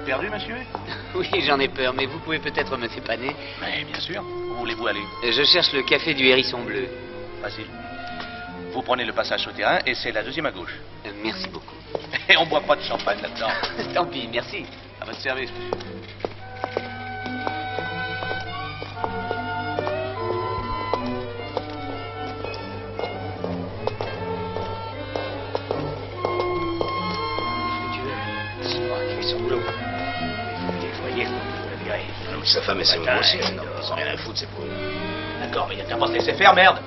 Perdu, monsieur? Oui, j'en ai peur, mais vous pouvez peut-être me dépanner. Mais bien sûr. Où voulez-vous aller? Je cherche le café du Hérisson Bleu. Facile. Vous prenez le passage souterrain et c'est la deuxième à gauche. Merci beaucoup. Et on boit pas de champagne là-dedans. Tant pis, merci. À votre service, monsieur. Sa femme et ses mômes aussi, ils ont rien à foutre, c'est pour eux. D'accord, mais il n'y a qu'à pas se laisser faire, merde.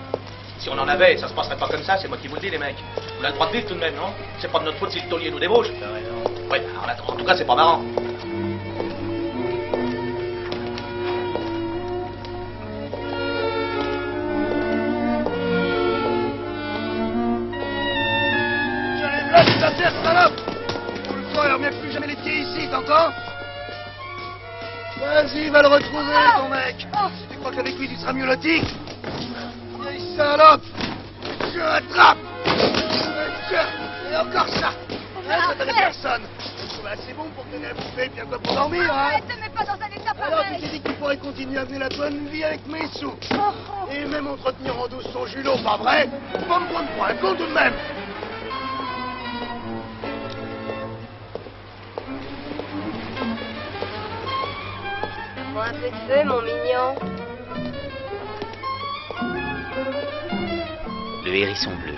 Si on en avait, ça se passerait pas comme ça, c'est moi qui vous le dis, les mecs. On a le droit de vivre tout de même, non? C'est pas de notre faute si le taulier nous débauche. Ouais, en tout cas, c'est pas marrant. J'enlève là, tu vas faire, salope! Pour le soir, il remet plus jamais les pieds ici, t'entends? Vas-y, va le retrouver, ton mec. Tu crois qu'avec lui, tu seras mieux loti? Vieille salope! Je l'attrape! Et encore ça! Hein, ça t'avait personne! Bah, c'est bon pour tenir à bouffer, bien quoi pour dormir, hein? Arrête, ne mets pas dans un état pareil. Alors, tu t'es dit que tu pourrais continuer à mener la bonne vie avec mes sous. Et même entretenir en douce son julot, pas vrai? Pas me prendre pour un con tout de même! Un peu de feu, mon mignon. Le Hérisson Bleu.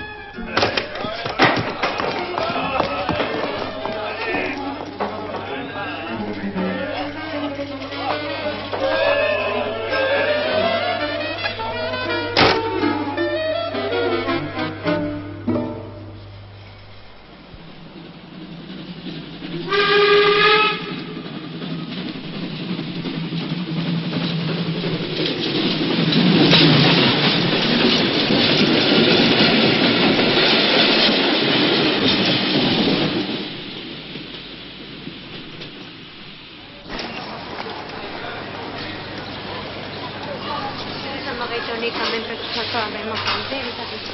Quand même que tu sois quand même entendu, Elisabeth.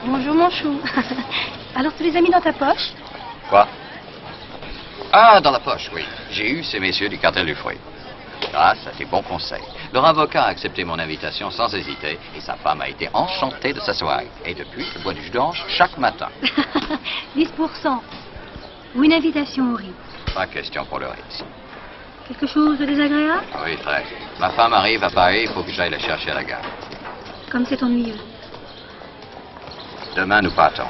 Bonjour, mon chou. Alors, tu les as mis dans ta poche? Quoi? Ah, dans la poche, oui. J'ai eu ces messieurs du cartel du fruit. Grâce à tes bons conseils. Leur avocat a accepté mon invitation sans hésiter et sa femme a été enchantée de sa soirée. Et depuis, je bois du jus d'orange chaque matin. 10%. Ou une invitation au riz. Pas question pour le risque. Quelque chose de désagréable? Oui, très. Ma femme arrive à Paris, il faut que j'aille la chercher à la gare. Comme c'est ennuyeux. Demain, nous partons.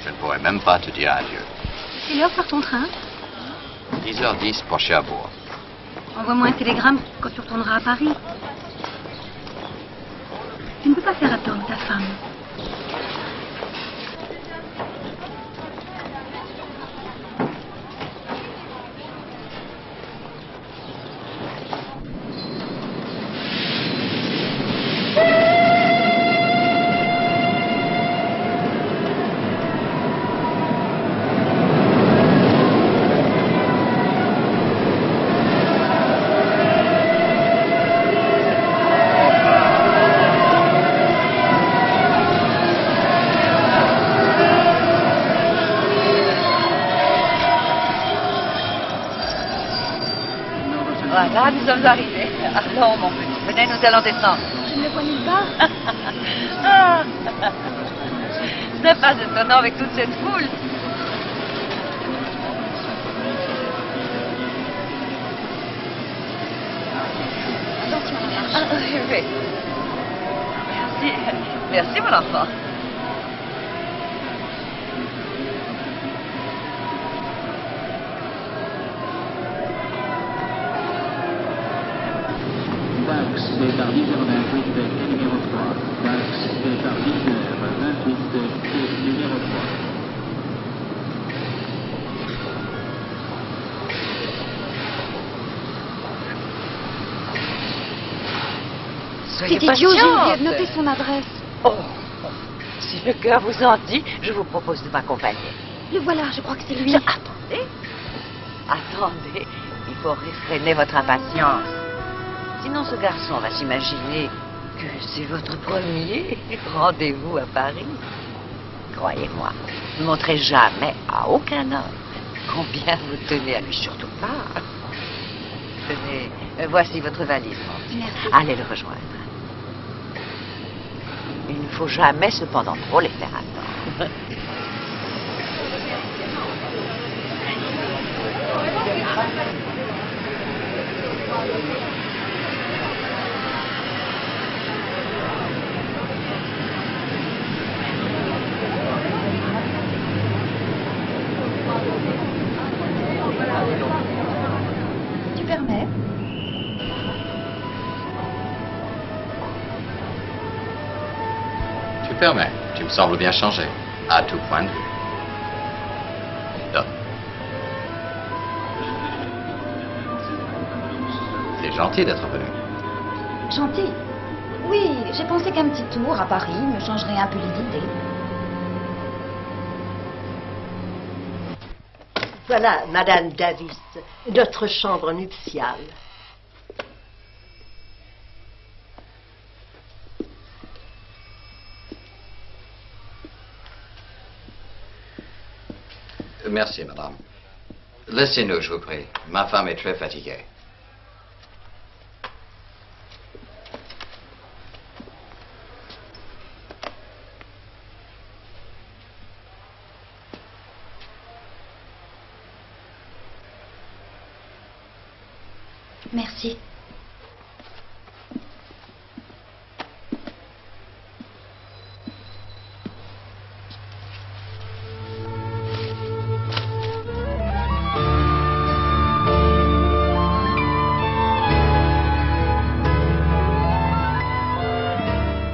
Je ne pourrai même pas te dire adieu. Quelle heure part ton train? 10h10 pour Cherbourg. Envoie-moi un télégramme quand tu retourneras à Paris. Tu ne peux pas faire attendre ta femme. Voilà, nous sommes arrivés. Allons, mon petit, venez, nous allons descendre. Je ne le vois nulle part. Ah. Ce n'est pas étonnant avec toute cette foule. Ah, oui, oui. Merci. Merci, mon enfant. Dax est à 10h28 quai numéro 3. Dax est à 10h28 quai numéro 3. Soyez Petit idiot, j'ai oublié patiente. de noter son adresse. Oh, si le cœur vous en dit, je vous propose de m'accompagner. Le voilà, je crois que c'est lui. Attendez. Attendez, il faut réfréner votre impatience. Sinon, ce garçon va s'imaginer que c'est votre premier rendez-vous à Paris. Croyez-moi, ne montrez jamais à aucun homme combien vous tenez à lui, surtout pas. Tenez, voici votre valise, mon petit. Merci. Allez le rejoindre. Il ne faut jamais, cependant, trop les faire attendre. Tu permets? Tu permets. Tu me sembles bien changé. À tout point de vue. Donne. C'est gentil d'être venu. Gentil. Oui, j'ai pensé qu'un petit tour à Paris me changerait un peu les idées. Voilà, Madame Davis, notre chambre nuptiale. Merci, madame. Laissez-nous, je vous prie. Ma femme est très fatiguée. Merci.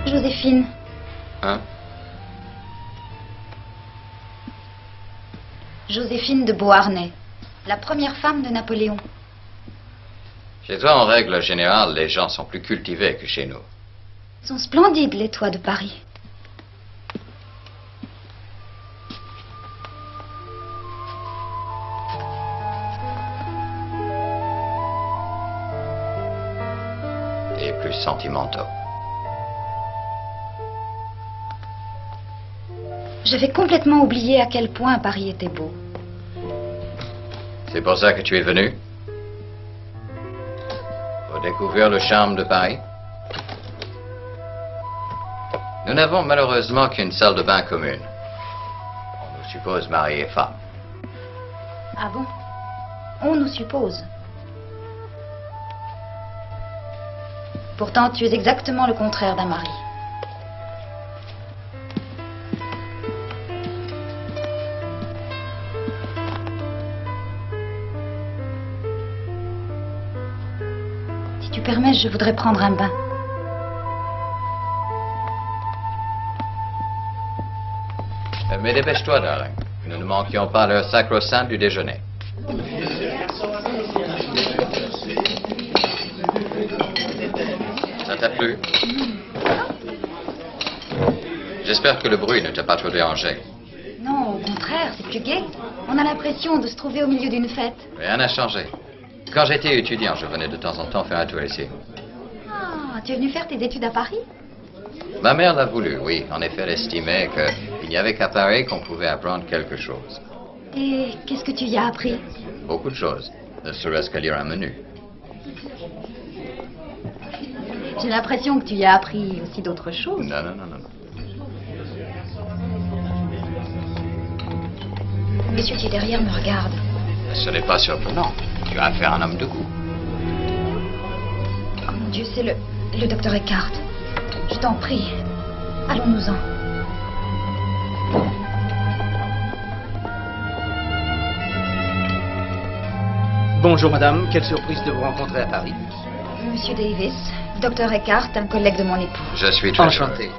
Joséphine. Hein? Joséphine de Beauharnais, la première femme de Napoléon. Chez toi, en règle générale, les gens sont plus cultivés que chez nous. Sont splendides, les toits de Paris. Et plus sentimentaux. J'avais complètement oublié à quel point Paris était beau. C'est pour ça que tu es venu? Pour découvrir le charme de Paris? Nous n'avons malheureusement qu'une salle de bain commune. On nous suppose mari et femme. Ah bon? On nous suppose. Pourtant, tu es exactement le contraire d'un mari. Si tu permets, je voudrais prendre un bain. Mais dépêche-toi, darling. Nous ne manquions pas l'heure sacro-sainte du déjeuner. Ça t'a plu? J'espère que le bruit ne t'a pas trop dérangé. Non, au contraire, c'est plus gai. On a l'impression de se trouver au milieu d'une fête. Rien n'a changé. Quand j'étais étudiant, je venais de temps en temps faire un tour ici. Ah, tu es venu faire tes études à Paris? Ma mère l'a voulu, oui. En effet, elle estimait qu'il n'y avait qu'à Paris qu'on pouvait apprendre quelque chose. Et qu'est-ce que tu y as appris? Beaucoup de choses. Ne serait-ce qu'à lire un menu. J'ai l'impression que tu y as appris aussi d'autres choses. Non, non, non, non. Monsieur qui est derrière me regarde. Ce n'est pas surprenant. Tu as affaire à un homme de goût. Oh mon Dieu, c'est le docteur Eckhart. Je t'en prie, allons-nous-en. Bonjour madame, quelle surprise de vous rencontrer à Paris. Monsieur Davis, docteur Eckhart, un collègue de mon époux. Je suis très enchanté.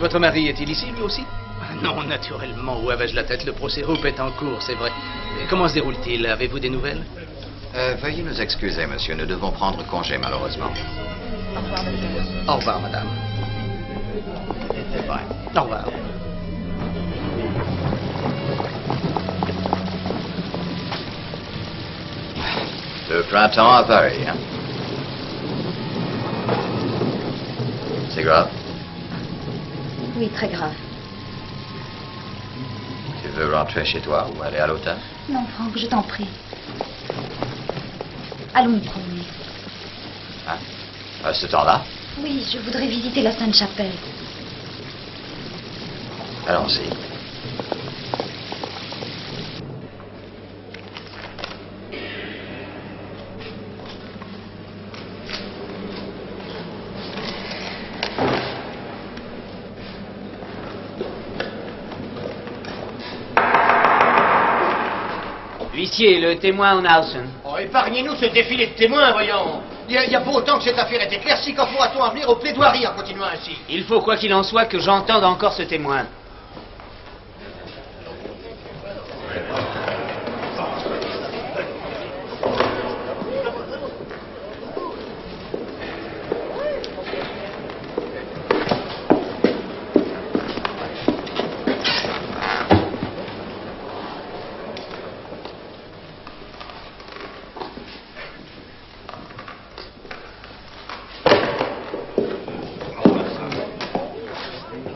Votre mari est-il ici lui aussi? Non, naturellement, où avais-je la tête? Le procès Hope est en cours, c'est vrai. Et comment se déroule-t-il? Avez-vous des nouvelles? Veuillez nous excuser, monsieur. Nous devons prendre congé, malheureusement. Au revoir, docteur. Au revoir, madame. Au revoir. Le printemps à Paris, hein? C'est grave? Oui, très grave. Tu veux rentrer chez toi ou aller à l'hôtel? Non, Franck, je t'en prie. Allons nous promener. Hein? À ce temps-là? Oui, je voudrais visiter la Sainte-Chapelle. Allons-y. Huissier, le témoin Onhausen. Oh, épargnez-nous ce défilé de témoins, voyons. Il y a pas autant que cette affaire est éclaircie. Quand pourra-t-on en venir aux plaidoiries en continuant ainsi? Il faut, quoi qu'il en soit, que j'entende encore ce témoin.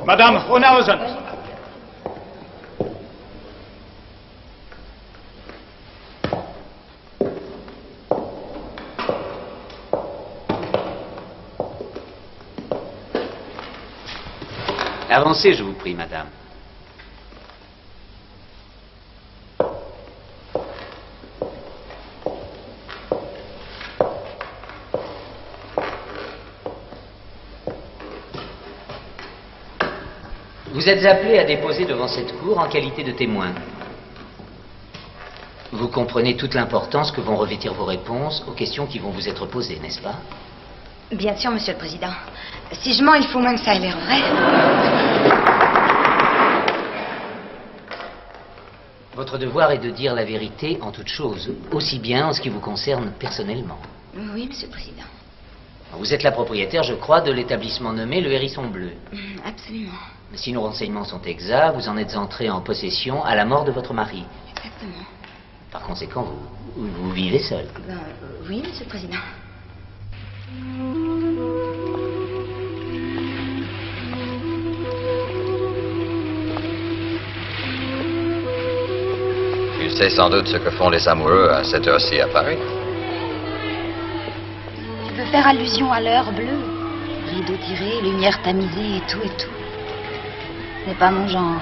Madame Onhausen. Avancez, je vous prie, madame. Vous êtes appelé à déposer devant cette cour en qualité de témoin. Vous comprenez toute l'importance que vont revêtir vos réponses aux questions qui vont vous être posées, n'est-ce pas? Bien sûr, Monsieur le Président. Si je mens, il faut moins que ça ait l'air vrai. Votre devoir est de dire la vérité en toute chose, aussi bien en ce qui vous concerne personnellement. Oui, Monsieur le Président. Vous êtes la propriétaire, je crois, de l'établissement nommé le Hérisson Bleu. Absolument. Si nos renseignements sont exacts, vous en êtes entré en possession à la mort de votre mari. Exactement. Par conséquent, vous vivez seul. Oui, Monsieur le Président. Tu sais sans doute ce que font les amoureux à cette heure-ci à Paris. Tu veux faire allusion à l'heure bleue? Rideau tiré, lumière tamisée et tout et tout. Ce n'est pas mon genre.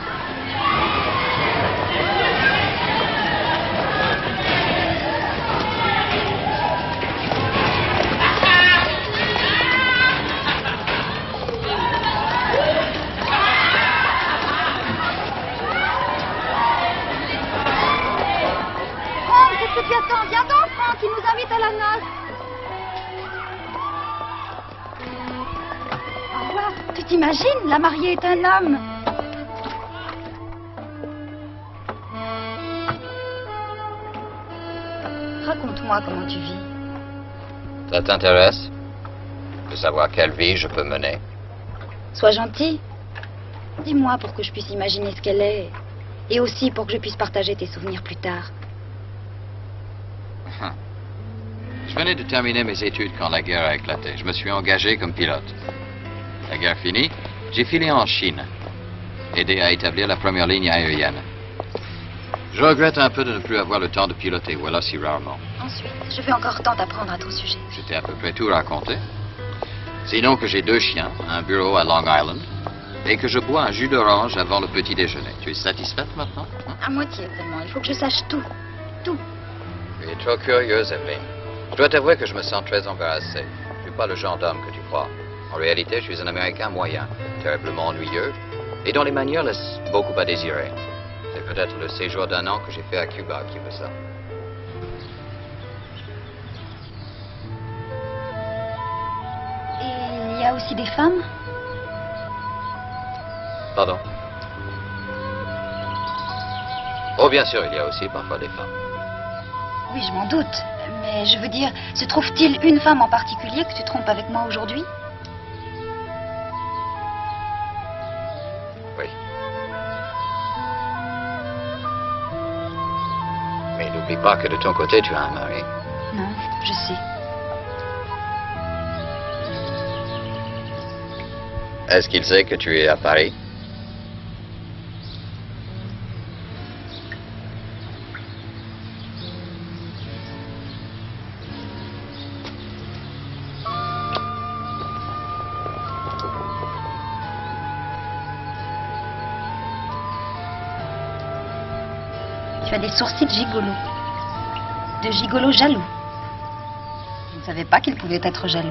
Franck, qu'est-ce que tu attends? Viens donc, Franck, il nous invite à la noce. Au revoir. Tu t'imagines, la mariée est un homme. Raconte-moi comment tu vis. Ça t'intéresse de savoir quelle vie je peux mener? Sois gentil. Dis-moi pour que je puisse imaginer ce qu'elle est. Et aussi pour que je puisse partager tes souvenirs plus tard. Je venais de terminer mes études quand la guerre a éclaté. Je me suis engagé comme pilote. La guerre finie, j'ai filé en Chine, aidé à établir la première ligne aérienne. Je regrette un peu de ne plus avoir le temps de piloter, voilà si rarement. Ensuite, je vais encore tant apprendre à ton sujet. Je t'ai à peu près tout raconté. Sinon que j'ai 2 chiens, un bureau à Long Island, et que je bois un jus d'orange avant le petit déjeuner. Tu es satisfaite maintenant? À moitié, vraiment. Il faut que je sache tout. Tout. Tu es trop curieuse, Evelyn. Je dois t'avouer que je me sens très embarrassé. Je ne suis pas le genre d'homme que tu crois. En réalité, je suis un Américain moyen, terriblement ennuyeux, et dont les manières laissent beaucoup à désirer. C'est peut-être le séjour d'1 an que j'ai fait à Cuba qui veut ça. Et il y a aussi des femmes? Pardon? Oh, bien sûr, il y a aussi parfois des femmes. Oui, je m'en doute. Mais je veux dire, se trouve-t-il une femme en particulier que tu trompes avec moi aujourd'hui? Oui. Mais n'oublie pas que de ton côté, tu as un mari. Non, je sais. Est-ce qu'il sait que tu es à Paris? Tu as des sourcils de gigolo. De gigolo jaloux. Je ne savais pas qu'il pouvait être jaloux.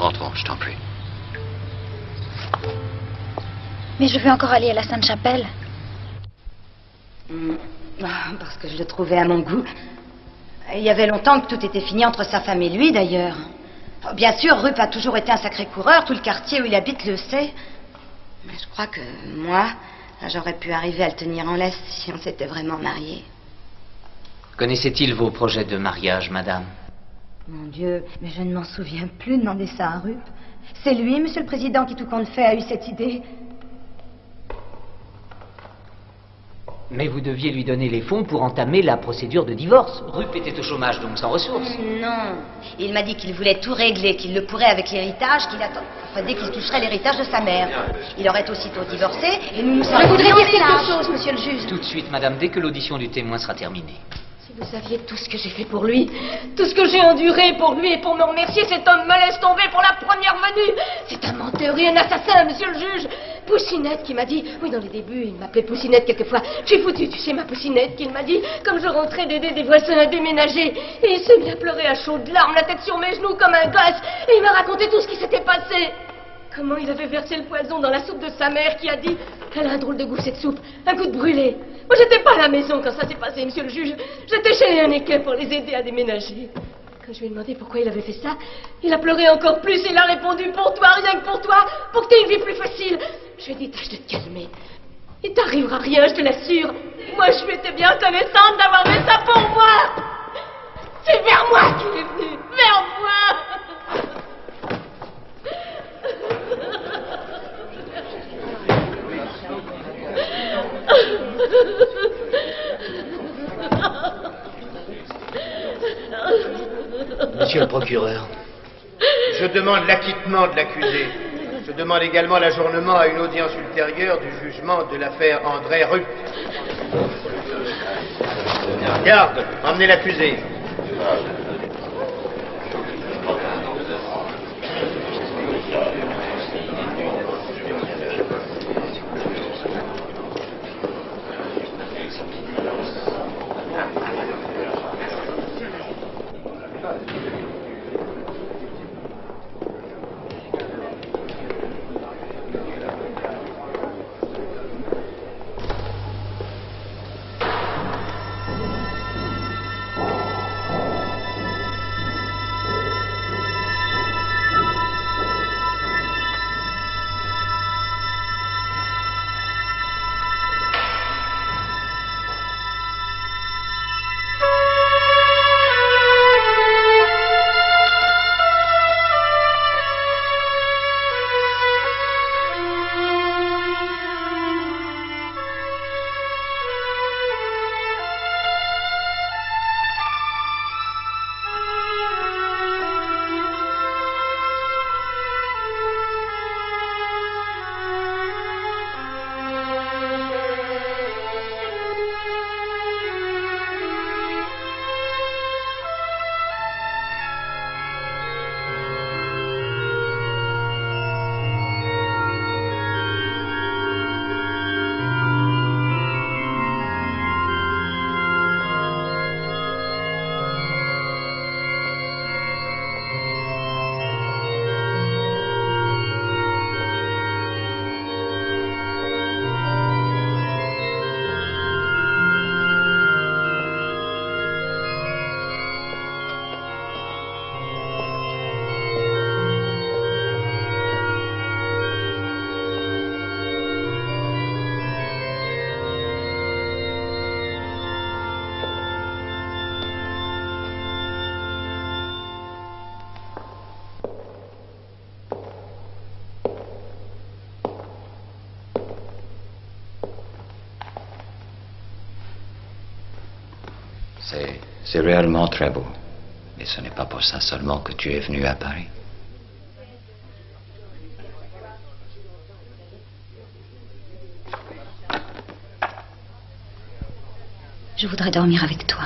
Entrons, je t'en prie. Mais je veux encore aller à la Sainte-Chapelle. Parce que je le trouvais à mon goût. Il y avait longtemps que tout était fini entre sa femme et lui, d'ailleurs. Bien sûr, Rupp a toujours été un sacré coureur. Tout le quartier où il habite le sait. Mais je crois que moi, j'aurais pu arriver à le tenir en laisse si on s'était vraiment mariés. Connaissait-il vos projets de mariage, madame? Mon Dieu, mais je ne m'en souviens plus de demander ça à Rupp. C'est lui, monsieur le président, qui tout compte fait a eu cette idée. Mais vous deviez lui donner les fonds pour entamer la procédure de divorce. Rupp était au chômage, donc sans ressources. Non. Il m'a dit qu'il voulait tout régler, qu'il le pourrait avec l'héritage, dès qu'il toucherait l'héritage de sa mère. Il aurait aussitôt divorcé et nous nous serions... Je voudrais dire quelque chose, monsieur le juge. Tout de suite, madame, dès que l'audition du témoin sera terminée. Si vous saviez tout ce que j'ai fait pour lui, tout ce que j'ai enduré pour lui et pour me remercier, cet homme me laisse tomber pour la première venue. C'est un menteur et un assassin, monsieur le juge. Poussinette qui m'a dit, oui, dans les débuts, il m'appelait Poussinette quelquefois. Je suis foutu, tu sais, ma Poussinette, qu'il m'a dit, comme je rentrais d'aider des voisins à déménager. Et il s'est mis à pleurer à chaudes larmes, la tête sur mes genoux comme un gosse. Et il m'a raconté tout ce qui s'était passé. Comment il avait versé le poison dans la soupe de sa mère qui a dit, elle a un drôle de goût cette soupe, un goût de brûlé. Moi, j'étais pas à la maison quand ça s'est passé, monsieur le juge. J'étais chez les Haneke pour les aider à déménager. Quand je lui ai demandé pourquoi il avait fait ça, il a pleuré encore plus et il a répondu pour toi, rien que pour toi, pour que tu aies une vie plus facile. Je lui ai dit, tâche de te calmer. Il t'arrivera rien, je te l'assure. Moi, je lui étais bien reconnaissante d'avoir fait ça pour moi. C'est vers moi qu'il est venu, vers moi. Monsieur le procureur. Je demande l'acquittement de l'accusé. Je demande également l'ajournement à une audience ultérieure du jugement de l'affaire André Rupp. Garde, emmenez l'accusé. C'est réellement très beau. Mais ce n'est pas pour ça seulement que tu es venu à Paris. Je voudrais dormir avec toi.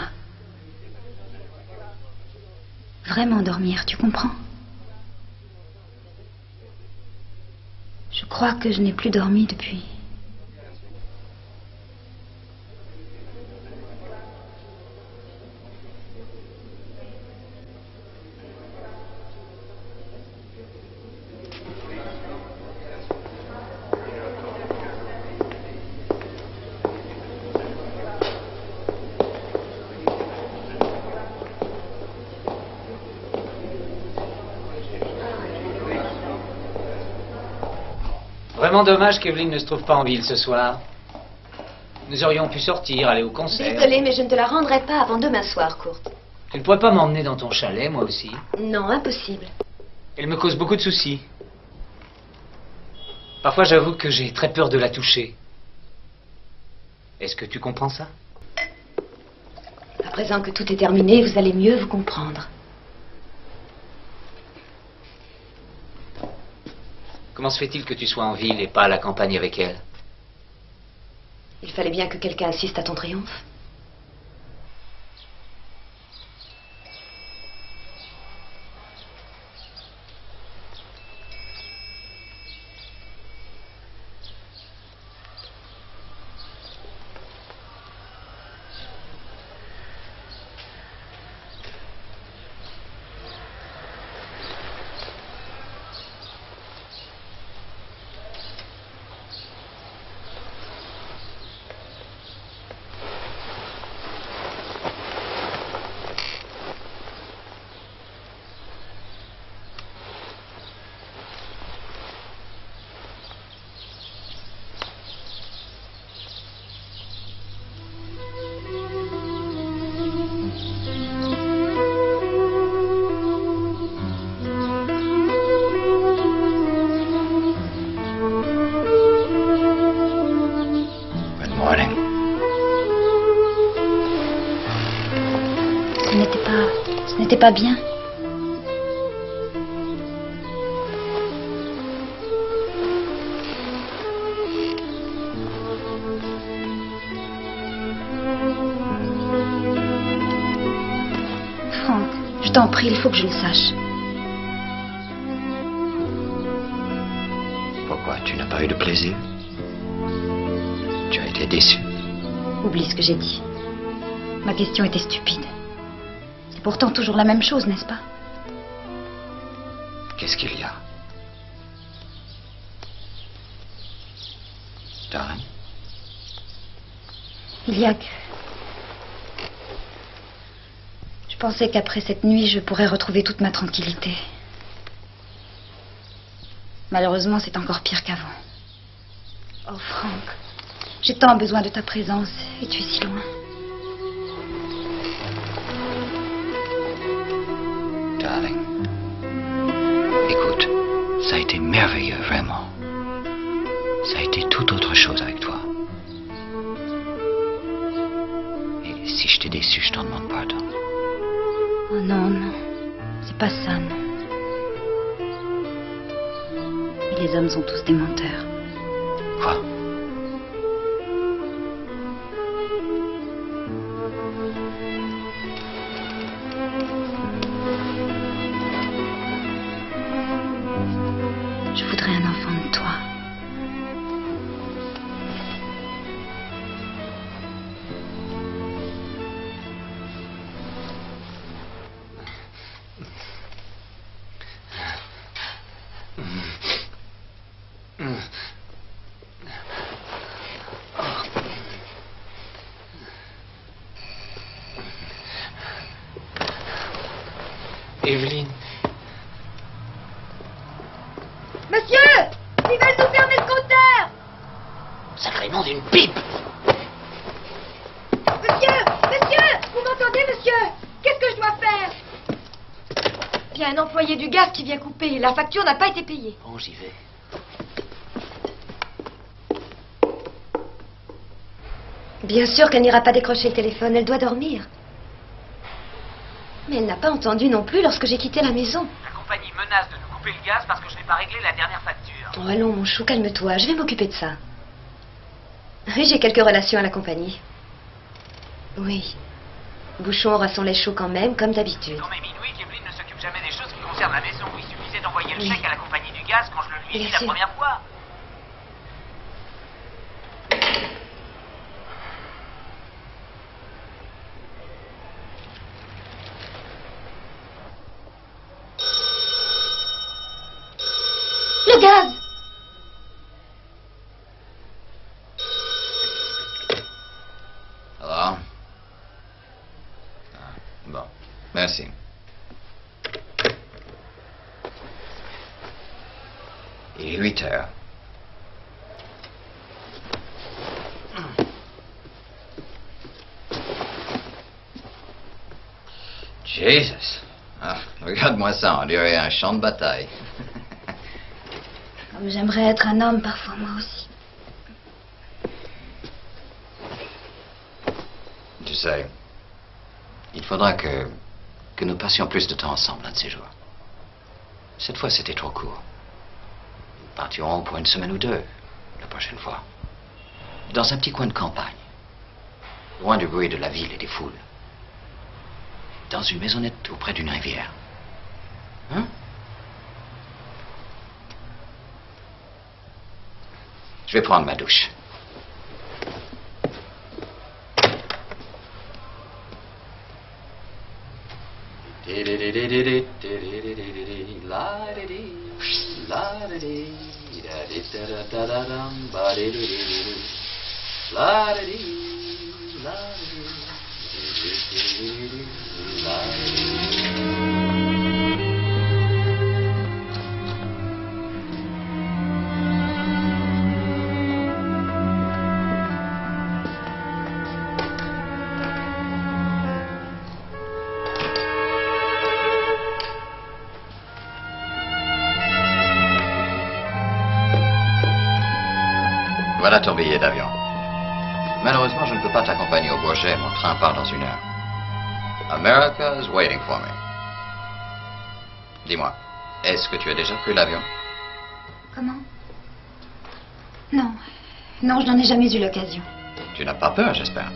Vraiment dormir, tu comprends? Je crois que je n'ai plus dormi depuis. Vraiment dommage qu'Evelyne ne se trouve pas en ville ce soir. Nous aurions pu sortir, aller au concert. Désolée, mais je ne te la rendrai pas avant demain soir, Kurt. Tu ne pourrais pas m'emmener dans ton chalet, moi aussi? Non, impossible. Elle me cause beaucoup de soucis. Parfois, j'avoue que j'ai très peur de la toucher. Est-ce que tu comprends ça? À présent que tout est terminé, vous allez mieux vous comprendre. Comment se fait-il que tu sois en ville et pas à la campagne avec elle? Il fallait bien que quelqu'un assiste à ton triomphe. Ce n'était pas bien. Franck, je t'en prie, il faut que je le sache. Pourquoi? Tu n'as pas eu de plaisir? Tu as été déçu? Oublie ce que j'ai dit. Ma question était stupide. C'est pourtant toujours la même chose, n'est-ce pas? Qu'est-ce qu'il y a? Darren? Il y a que... Je pensais qu'après cette nuit, je pourrais retrouver toute ma tranquillité. Malheureusement, c'est encore pire qu'avant. Oh, Franck, j'ai tant besoin de ta présence et tu es si loin. Darling, écoute, ça a été merveilleux, vraiment. Ça a été tout autre chose avec toi. Et si je t'ai déçu, je t'en demande pardon. Oh non, non, c'est pas ça, non. Et les hommes sont tous des menteurs. Quoi? Je voudrais un enfant de toi. Evelyne. Monsieur! Ils veulent nous fermer le compteur! Sacré nom d'une pipe! Monsieur! Monsieur! Vous m'entendez, monsieur? Qu'est-ce que je dois faire? Il y a un employé du gaz qui vient couper. La facture n'a pas été payée. Bon, j'y vais. Bien sûr qu'elle n'ira pas décrocher le téléphone, elle doit dormir. Mais elle n'a pas entendu non plus lorsque j'ai quitté la maison. La compagnie menace de nous couper le gaz parce que je n'ai pas réglé la dernière facture. Oh, allons, mon chou, calme-toi. Je vais m'occuper de ça. Oui, j'ai quelques relations à la compagnie. Oui. Bouchon aura son lait chaud quand même, comme d'habitude. C'est quand même inouï qu'Evelyne ne s'occupe jamais des choses qui concernent la maison. Il suffisait d'envoyer le chèque à la compagnie du gaz quand je le lui ai dit la première fois. Le gaz! Alors? Bon, merci. Il est 8 heures. Jesus! Ah, regarde-moi ça, on dirait un champ de bataille. Comme j'aimerais être un homme parfois, moi aussi. Tu sais, il faudra que nous passions plus de temps ensemble un de ces jours. Cette fois, c'était trop court. Nous partirons pour une semaine ou deux, la prochaine fois. Dans un petit coin de campagne. Loin du bruit de la ville et des foules. Dans une maisonnette auprès d'une rivière. Hein? Je vais prendre ma douche. Voilà ton billet d'avion. Malheureusement, je ne peux pas t'accompagner au Bourget. Mon train part dans 1 heure. America is waiting for me. Dis-moi, est-ce que tu as déjà pris l'avion? Comment? Non. Non, je n'en ai jamais eu l'occasion. Tu n'as pas peur, j'espère.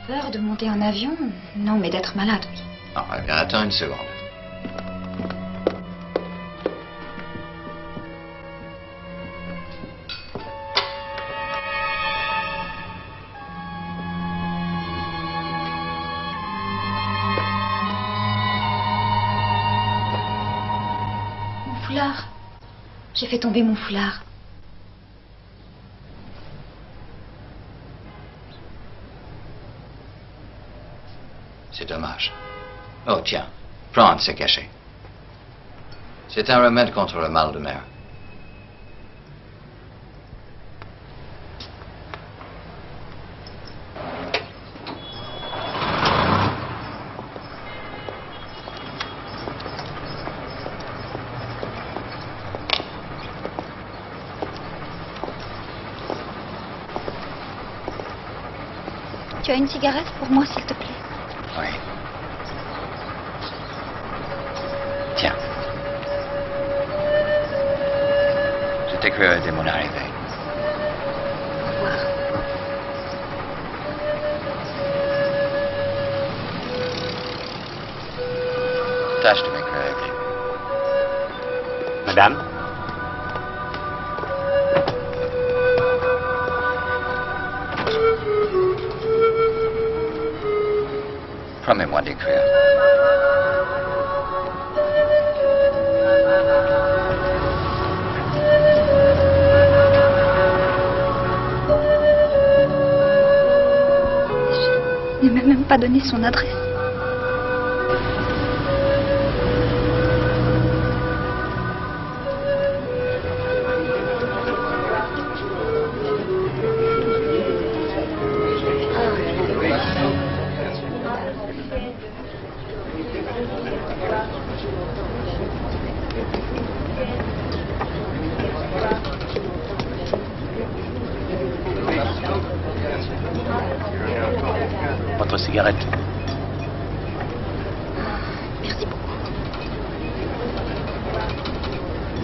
Peur de monter en avion? Non, mais d'être malade, oui. Non, eh bien, attends une seconde. J'ai fait tomber mon foulard. C'est dommage. Oh, tiens, prends un de ces cachets. C'est un remède contre le mal de mer. Tu as une cigarette pour moi, s'il te plaît? Oui. Tiens. Je t'écrirai dès mon arrivée. Au revoir. Tâche de m'écrire, Evelyne. Madame? Promets-moi d'écrire. Il ne m'a même pas donné son adresse. Votre cigarette.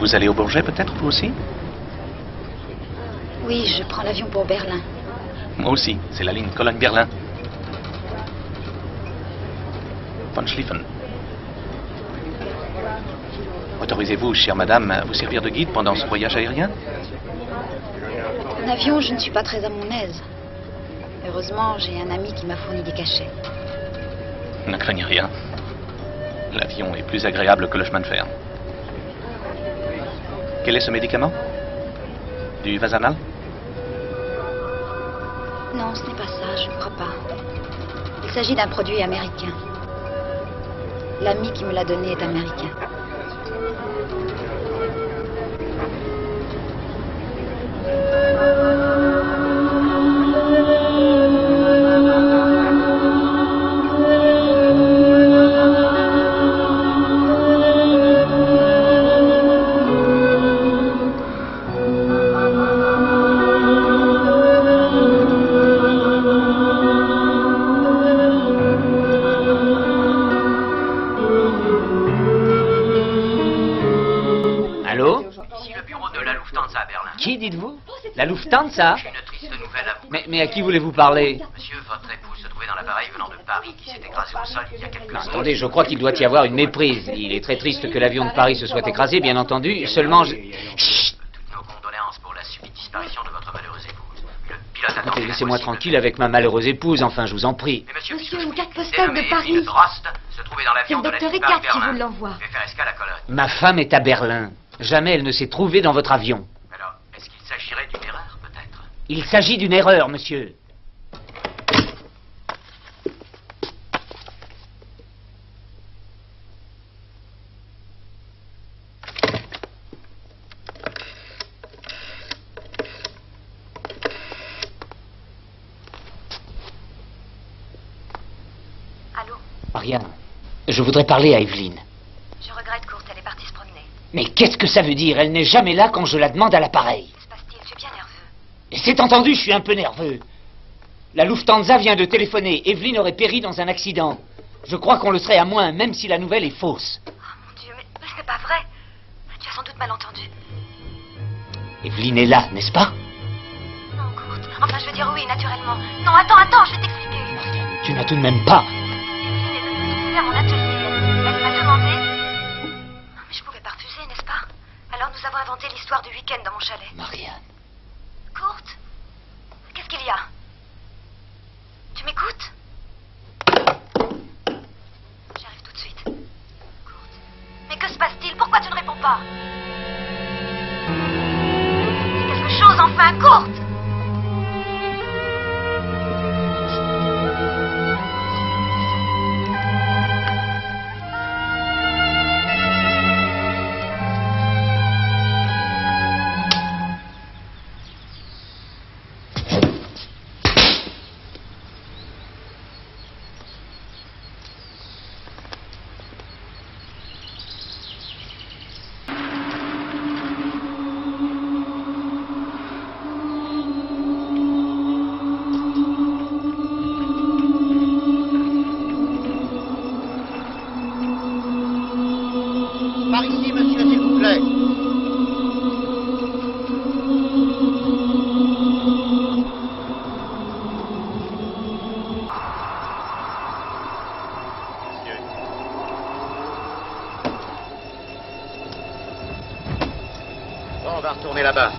Vous allez au Bourget peut-être, vous aussi? Oui, je prends l'avion pour Berlin. Moi aussi, c'est la ligne Cologne-Berlin. Von Schlieffen. Autorisez-vous, chère madame, à vous servir de guide pendant ce voyage aérien? En avion, je ne suis pas très à mon aise. Heureusement, j'ai un ami qui m'a fourni des cachets. Ne craignez rien. L'avion est plus agréable que le chemin de fer. Quel est ce médicament? Du Vasanal? Non, ce n'est pas ça, je ne crois pas. Il s'agit d'un produit américain. L'ami qui me l'a donné est américain. Qui dites-vous? La Lufthansa? J'ai une triste nouvelle à vous. Mais à qui voulez-vous parler? Monsieur, votre épouse se trouvait dans l'appareil venant de Paris qui s'est écrasé au sol il y a quelques jours. Attendez, je crois qu'il doit y avoir une méprise. Il est très triste que l'avion de Paris se soit écrasé, bien entendu. Seulement, Chut! Toutes nos condoléances pour la subite disparition de votre malheureuse épouse. Le pilote a tenté Laissez-moi tranquille avec ma malheureuse épouse, enfin, je vous en prie. Monsieur, une carte postale de Paris. Se trouvait dans C'est l'avion le de la docteur ligne Ricard qui Paris-Berlin. vous l'envoie. Je vais faire escale à Cologne. Ma femme est à Berlin. Jamais elle ne s'est trouvée dans votre avion. Alors, est-ce qu'il s'agirait d'une erreur, peut-être? Il s'agit d'une erreur, monsieur. Allô? Marianne, je voudrais parler à Evelyne. Je regrette, Kurt, elle est partie se promener. Mais qu'est-ce que ça veut dire? Elle n'est jamais là quand je la demande à l'appareil. Que se passe-t-il? Je suis bien nerveux. Et c'est entendu, je suis un peu nerveux. La Lufthansa vient de téléphoner. Evelyne aurait péri dans un accident. Je crois qu'on le serait à moins, même si la nouvelle est fausse. Oh mon Dieu, mais ce n'est pas vrai. Tu as sans doute mal entendu. Evelyne est là, n'est-ce pas? Non, Kurt. Enfin, je veux dire oui, naturellement. Non, attends, je vais t'expliquer. Tu n'as tout de même pas. Evelyne est venue tout seule à mon atelier. Elle m'a demandé... Non, mais je pouvais pas refuser, n'est-ce pas? Alors nous avons inventé l'histoire du week-end dans mon chalet. Marianne. Kurt, qu'est-ce qu'il y a? Tu m'écoutes? J'arrive tout de suite. Kurt, mais que se passe-t-il? Pourquoi tu ne réponds pas? Dis quelque chose enfin, Kurt! Par ici, monsieur, s'il vous plaît. Bon, on va retourner là-bas.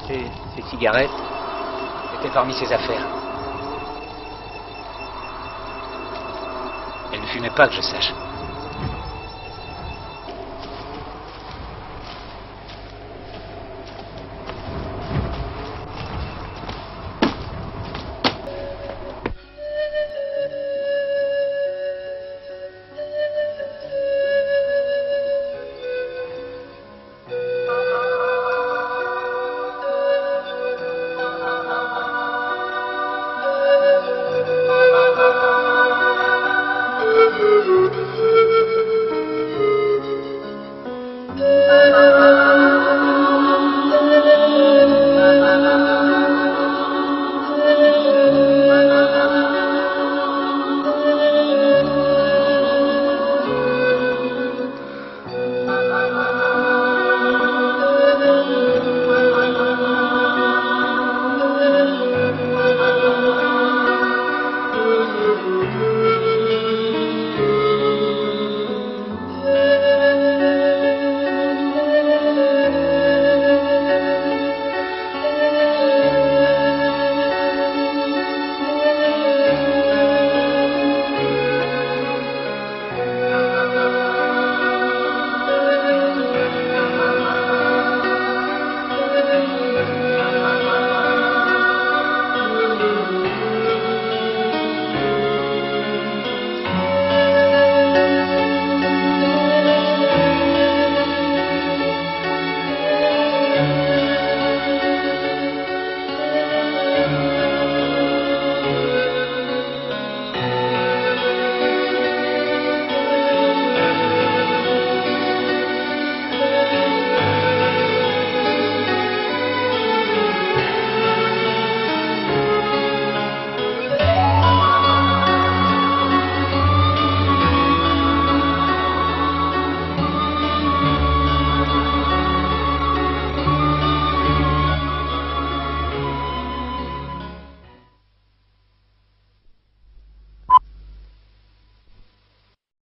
Ces cigarettes étaient parmi ses affaires. Elle ne fumait pas, que je sache.